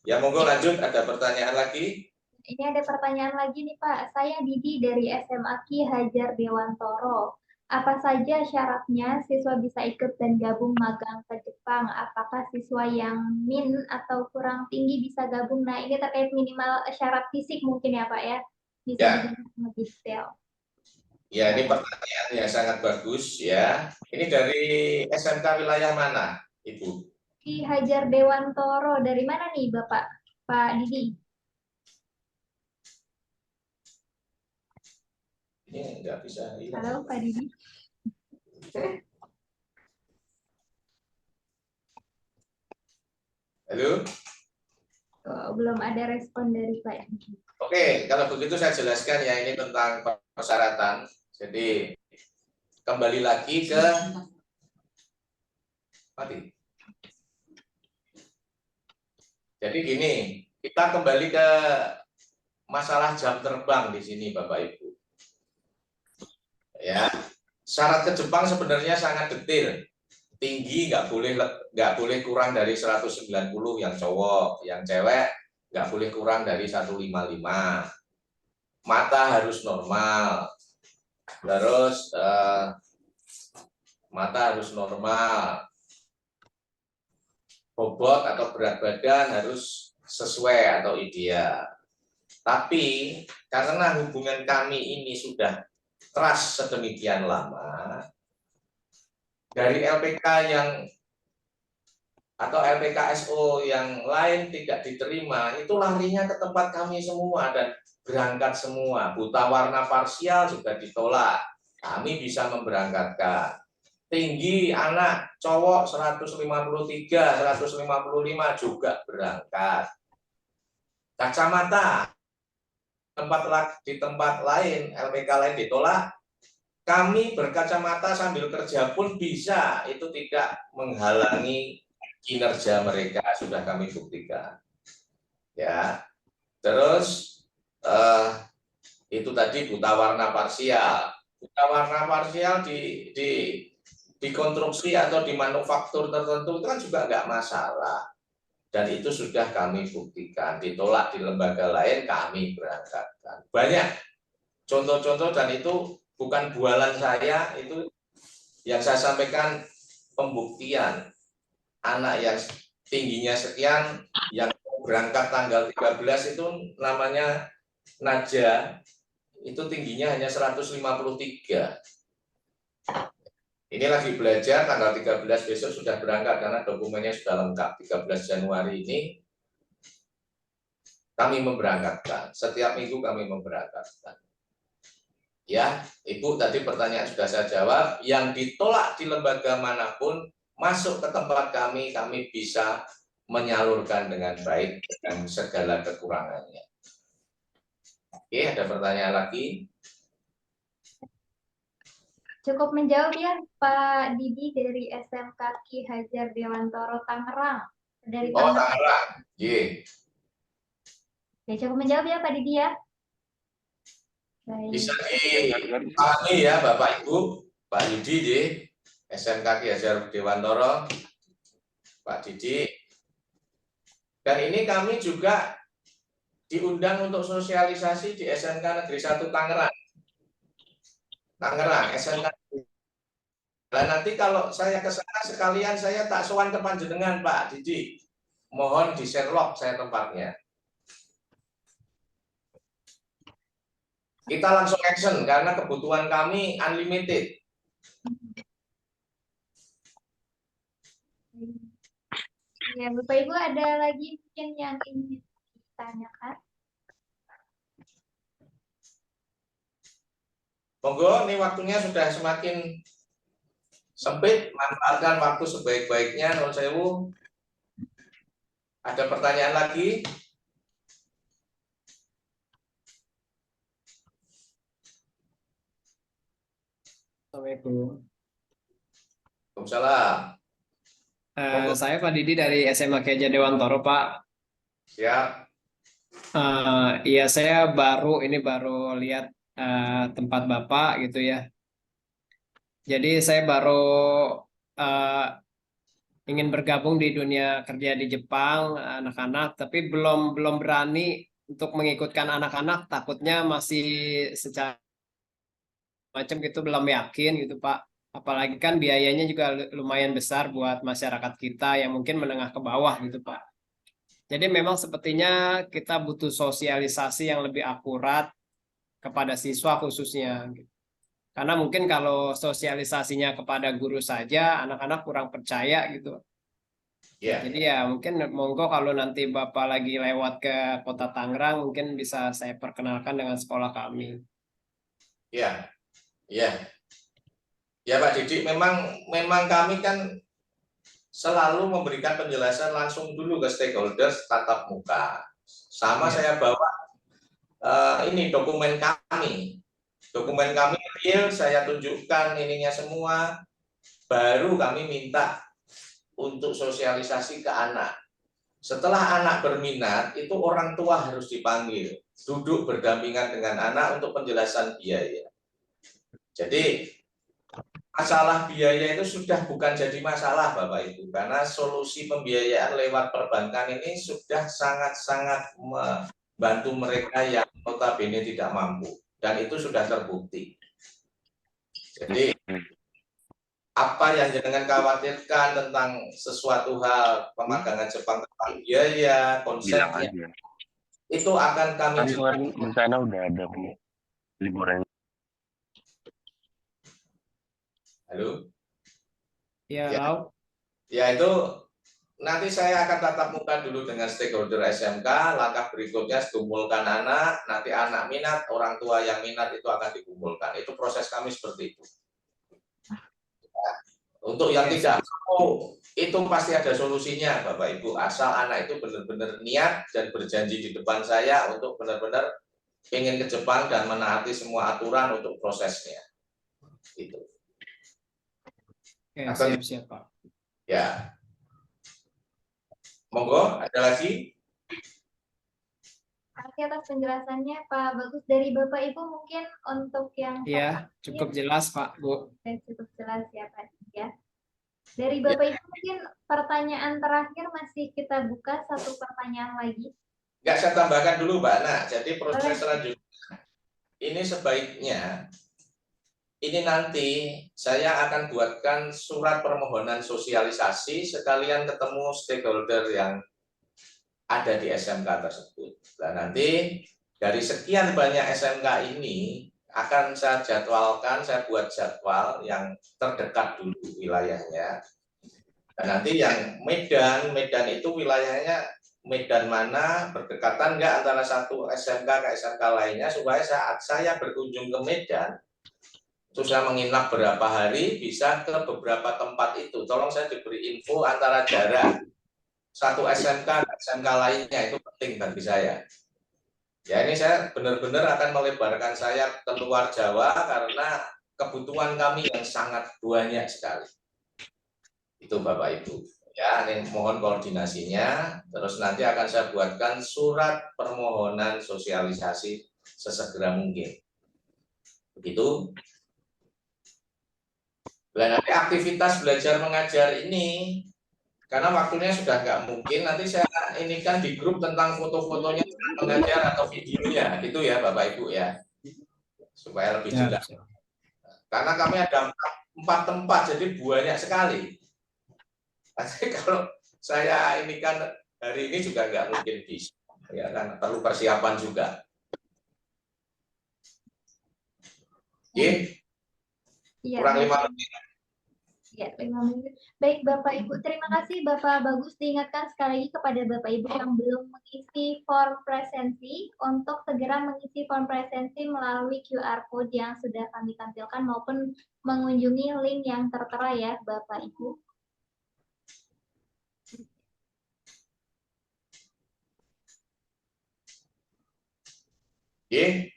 Ya monggo lanjut, ada pertanyaan lagi? Ini ada pertanyaan lagi nih Pak. Saya Didi dari SMA Ki Hajar Dewantoro. Apa saja syaratnya siswa bisa ikut dan gabung magang ke Jepang? Apakah siswa yang min atau kurang tinggi bisa gabung? Nah ini terkait minimal syarat fisik mungkin ya Pak ya? Bisa Ya. dijelaskan lebih detail. Ya, ini pertanyaan yang sangat bagus ya. Ini dari SMK wilayah mana, Ibu? Ki Hajar Dewantoro. Dari mana nih Bapak? Pak Didi? Ini nggak bisa hilang. Halo Pak Didi. Halo? Oh, belum ada respon dari Pak Didi. Oke, kalau begitu saya jelaskan ya, ini tentang persyaratan. Jadi kembali lagi ke mati. Jadi gini, kita kembali ke masalah jam terbang di sini Bapak Ibu. Ya, syarat ke Jepang sebenarnya sangat detail. Tinggi nggak boleh kurang dari 190 yang cowok, yang cewek nggak boleh kurang dari 155. Mata harus normal. Terus mata harus normal. Bobot atau berat badan harus sesuai atau ideal. Tapi karena hubungan kami ini sudah trust sedemikian lama, dari LPK yang atau LPKSO yang lain tidak diterima, itu larinya ke tempat kami semua dan berangkat semua. Buta warna parsial juga ditolak. Kami bisa memberangkatkan. Tinggi anak cowok 153, 155 juga berangkat. Kacamata di tempat lain, LPK lain ditolak. Kami berkacamata sambil kerja pun bisa, itu tidak menghalangi kinerja mereka, sudah kami buktikan. Ya, terus itu tadi buta warna parsial. Buta warna parsial dikonstruksi atau dimanufaktur tertentu itu kan juga nggak masalah. Dan itu sudah kami buktikan. Ditolak di lembaga lain, kami berangkatkan. Banyak contoh-contoh dan itu bukan bualan saya, itu yang saya sampaikan pembuktian. Anak yang tingginya sekian, yang berangkat tanggal 13 itu namanya Naja, itu tingginya hanya 153. Ini lagi belajar, tanggal 13 besok sudah berangkat karena dokumennya sudah lengkap. 13 Januari ini kami memberangkatkan, setiap minggu kami memberangkatkan. Ya, Ibu tadi pertanyaan sudah saya jawab, yang ditolak di lembaga manapun, masuk ke tempat kami bisa menyalurkan dengan baik dengan segala kekurangannya. Oke, ada pertanyaan lagi? Cukup menjawab ya Pak Didi dari SMK Ki Hajar Dewantoro Tangerang. Dari Tangerang. Iya. Ya, cukup menjawab ya Pak Didi ya. Baik. Bisa dipahami ya Bapak Ibu, Pak Yudi di SMK Ki Hajar Dewantoro, Pak Didi. Dan ini kami juga diundang untuk sosialisasi di SMK Negeri 1 Tangerang. SMK. Nah, nanti kalau saya ke sana sekalian saya tak sowan ke panjenengan Pak Didi. Mohon di Sherlock saya tempatnya. Kita langsung action karena kebutuhan kami unlimited. Ya, Bapak Ibu ada lagi mungkin yang ingin ditanyakan? Monggo, ini waktunya sudah semakin sempit, manfaatkan waktu sebaik-baiknya. Nuwun sewu. Ada pertanyaan lagi? Assalamualaikum. Waalaikumsalam. Monggo. Saya Pak Didi dari SMA Keja Dewantoro, Pak. Siap. Iya, saya baru lihat tempat Bapak gitu ya. Jadi saya baru eh, ingin bergabung di dunia kerja di Jepang, anak-anak, tapi belum berani untuk mengikutkan anak-anak, takutnya masih secara macam gitu belum yakin gitu Pak. Apalagi kan biayanya juga lumayan besar buat masyarakat kita yang mungkin menengah ke bawah gitu Pak. Jadi memang sepertinya kita butuh sosialisasi yang lebih akurat kepada siswa khususnya. Karena mungkin kalau sosialisasinya kepada guru saja, anak-anak kurang percaya gitu. Ya, Jadi ya mungkin monggo kalau nanti Bapak lagi lewat ke Kota Tangerang, mungkin bisa saya perkenalkan dengan sekolah kami. ya, ya. Ya Pak Didik, memang kami kan selalu memberikan penjelasan langsung dulu ke stakeholders tatap muka. Sama saya bawa ini dokumen kami. Dokumen kami real, saya tunjukkan ininya semua, baru kami minta untuk sosialisasi ke anak. Setelah anak berminat, itu orang tua harus dipanggil, duduk berdampingan dengan anak untuk penjelasan biaya. Jadi masalah biaya itu sudah bukan jadi masalah Bapak Ibu, karena solusi pembiayaan lewat perbankan ini sudah sangat-sangat membantu mereka yang notabene tidak mampu, dan itu sudah terbukti. Jadi apa yang jenengan khawatirkan tentang sesuatu hal pemagangan Jepang tentang biaya, konsepnya, itu akan kami Kan kemarin di sana udah ada liburan. Halo? Ya, Ya. Lau. Ya itu nanti saya akan tatap muka dulu dengan stakeholder SMK, langkah berikutnya kumpulkan anak, nanti anak minat, orang tua yang minat itu akan dikumpulkan. Itu proses kami seperti itu. Untuk yang tidak mau, itu pasti ada solusinya Bapak Ibu, asal anak itu benar-benar niat dan berjanji di depan saya untuk benar-benar ingin ke Jepang dan menaati semua aturan untuk prosesnya. Itu. Oke, siap-siap Pak. Ya. Monggo, ada lagi? Terima kasih atas penjelasannya Pak Bagus. Dari Bapak Ibu mungkin untuk yang Iya, cukup jelas Pak, Bu. cukup jelas ya Pak ya. Dari Bapak Ibu mungkin pertanyaan terakhir masih kita buka satu pertanyaan lagi. Enggak, saya tambahkan dulu Mbak Ana. Jadi proses selanjutnya ini sebaiknya ini nanti saya akan buatkan surat permohonan sosialisasi sekalian ketemu stakeholder yang ada di SMK tersebut. Nah, nanti dari sekian banyak SMK ini akan saya jadwalkan, saya buat jadwal yang terdekat dulu wilayahnya. Dan nanti yang Medan itu wilayahnya Medan mana, berdekatan enggak antara satu SMK ke SMK lainnya, supaya saat saya berkunjung ke Medan, terus saya menginap berapa hari, bisa ke beberapa tempat itu. Tolong saya diberi info antara jarak satu SMK ke SMK lainnya, itu penting bagi saya. Ya ini saya benar-benar akan melebarkan sayap ke luar Jawa karena kebutuhan kami yang sangat banyak sekali. Itu Bapak Ibu. Ya, ini mohon koordinasinya. Terus nanti akan saya buatkan surat permohonan sosialisasi sesegera mungkin. Begitu. Dan nanti aktivitas belajar mengajar ini, karena waktunya sudah nggak mungkin, nanti saya ini kan di grup tentang foto-fotonya mengajar atau videonya, gitu ya Bapak Ibu ya, supaya lebih jelas. Karena kami ada 4 tempat, jadi banyak sekali. Tapi kalau saya ini kan hari ini juga nggak mungkin bisa, ya kan perlu persiapan juga. Iya. Kurang 5 menit. Ya, 5 menit. Baik, Bapak Ibu. Terima kasih Bapak Bagus. Diingatkan sekali lagi kepada Bapak Ibu yang belum mengisi form presensi untuk segera mengisi form presensi melalui QR code yang sudah kami tampilkan maupun mengunjungi link yang tertera ya, Bapak Ibu. Oke.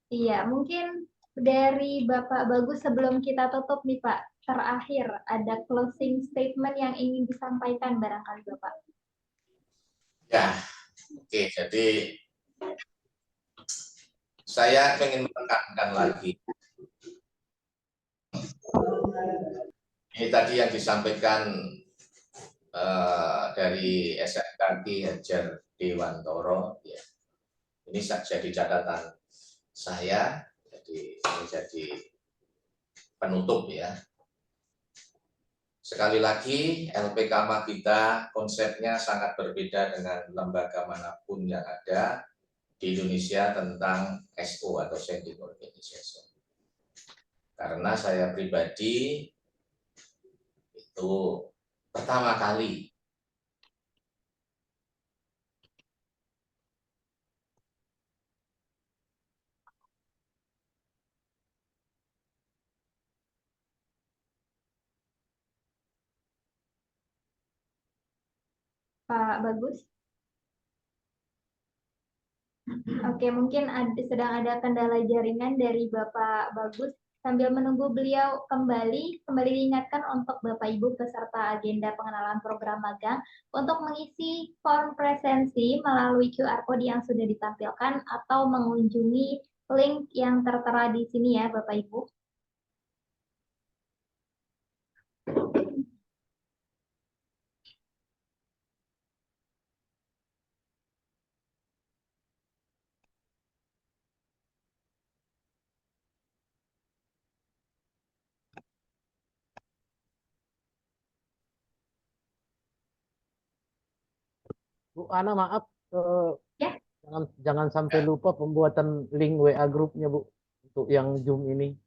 Iya, mungkin dari Bapak Bagus sebelum kita tutup nih Pak, terakhir ada closing statement yang ingin disampaikan barangkali Bapak. Ya, oke. Jadi saya ingin menekankan lagi. Ini tadi yang disampaikan dari SMK Ki Hajar Dewantoro, ya. Ini jadi catatan saya, jadi ini jadi penutup ya. Sekali lagi, LPK kita konsepnya sangat berbeda dengan lembaga manapun yang ada di Indonesia tentang SO atau Scientific Organization. Karena saya pribadi itu pertama kali Pak Bagus. Oke, mungkin sedang ada kendala jaringan dari Bapak Bagus. Sambil menunggu beliau kembali diingatkan untuk Bapak Ibu peserta agenda pengenalan program magang untuk mengisi form presensi melalui QR code yang sudah ditampilkan atau mengunjungi link yang tertera di sini ya Bapak Ibu. Bu Ana, maaf, Ya. jangan sampai lupa pembuatan link WA grupnya, Bu, untuk yang Zoom ini.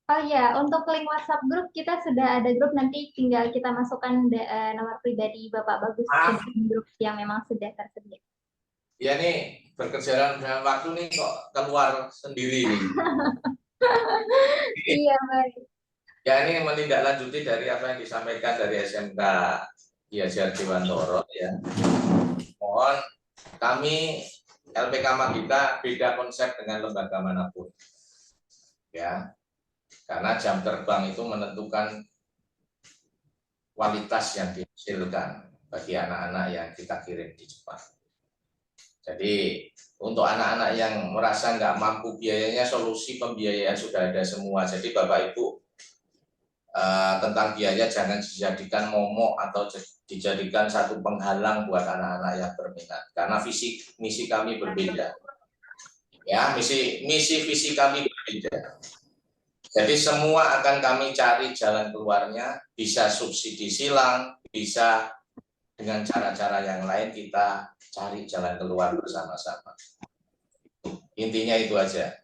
Oh ya, untuk link WhatsApp grup kita sudah ada grup, nanti tinggal kita masukkan nomor pribadi Bapak Bagus ke dalam grup yang memang sudah tersedia. ya nih berkejaran dengan waktu nih kok keluar sendiri nih. Iya, baik. Ya ini menindaklanjuti dari apa yang disampaikan dari SMK Ki Hajar Dewantoro ya. Mohon kami LPK kita beda konsep dengan lembaga manapun. Ya. Karena jam terbang itu menentukan kualitas yang dihasilkan bagi anak-anak yang kita kirim di Jepang. Jadi untuk anak-anak yang merasa nggak mampu biayanya, solusi pembiayaan sudah ada semua. Jadi Bapak Ibu tentang biaya jangan dijadikan momok atau dijadikan satu penghalang buat anak-anak yang berminat. Karena misi kami berbeda. Ya, misi visi kami berbeda. Jadi semua akan kami cari jalan keluarnya, bisa subsidi silang, bisa dengan cara-cara yang lain kita cari jalan keluar bersama-sama. Intinya itu aja.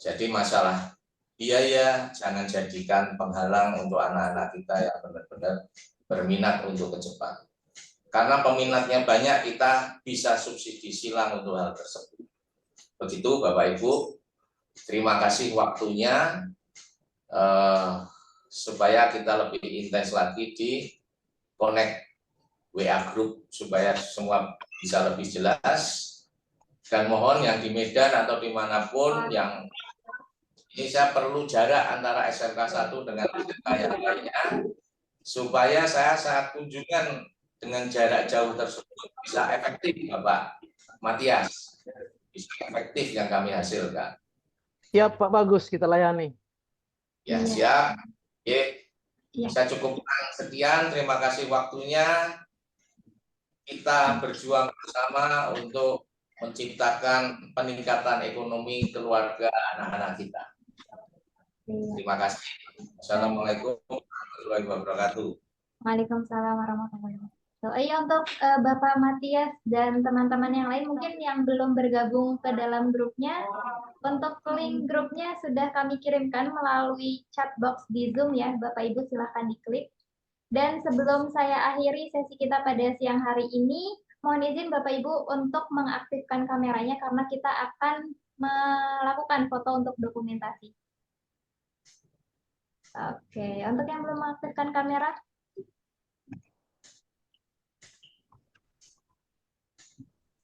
Jadi masalah biaya jangan jadikan penghalang untuk anak-anak kita yang benar-benar berminat untuk ke Jepang. Karena peminatnya banyak, kita bisa subsidi silang untuk hal tersebut. Begitu Bapak Ibu, terima kasih waktunya. Supaya kita lebih intens lagi di connect WA group supaya semua bisa lebih jelas, dan mohon yang di Medan atau dimanapun yang ini saya perlu jarak antara SMK 1 dengan SMK yang lainnya supaya saya saat kunjungan dengan jarak jauh tersebut bisa efektif Bapak Matias, bisa efektif yang kami hasilkan. Siap Pak Bagus, kita layani. Ya, siap. Oke. Saya cukupkan sekian. Terima kasih waktunya. Kita berjuang bersama untuk menciptakan peningkatan ekonomi keluarga anak-anak kita. Terima kasih. Assalamualaikum warahmatullahi wabarakatuh. Waalaikumsalam warahmatullahi wabarakatuh. Iya untuk Bapak Matias dan teman-teman yang lain mungkin yang belum bergabung ke dalam grupnya, untuk link grupnya sudah kami kirimkan melalui chat box di Zoom ya, Bapak Ibu silahkan diklik. Dan sebelum saya akhiri sesi kita pada siang hari ini, mohon izin Bapak Ibu untuk mengaktifkan kameranya karena kita akan melakukan foto untuk dokumentasi. Oke, untuk yang belum mengaktifkan kamera,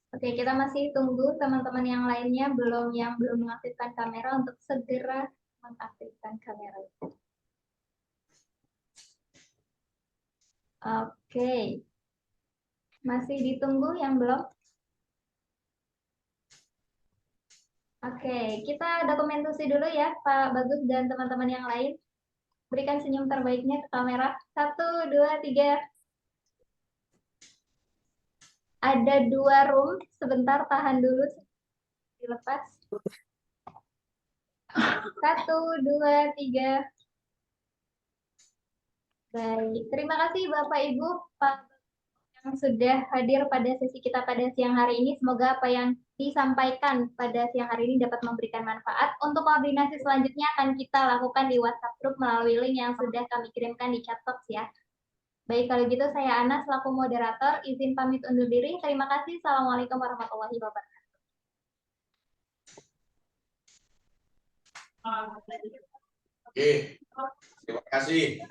oke, kita masih tunggu teman-teman yang lainnya yang belum mengaktifkan kamera untuk segera mengaktifkan kamera. Oke, masih ditunggu yang belum? Oke, kita dokumentasi dulu ya Pak Bagus dan teman-teman yang lain. Berikan senyum terbaiknya ke kamera. 1, 2, 3. Ada 2 room, sebentar tahan dulu. Dilepas. 1, 2, 3. Baik, terima kasih Bapak Ibu Pak yang sudah hadir pada sesi kita pada siang hari ini. Semoga apa yang disampaikan pada siang hari ini dapat memberikan manfaat. Untuk koordinasi selanjutnya akan kita lakukan di WhatsApp group melalui link yang sudah kami kirimkan di chat box ya. Baik, kalau gitu saya Ana selaku moderator izin pamit undur diri. Terima kasih. Assalamualaikum warahmatullahi wabarakatuh. Oke, terima kasih.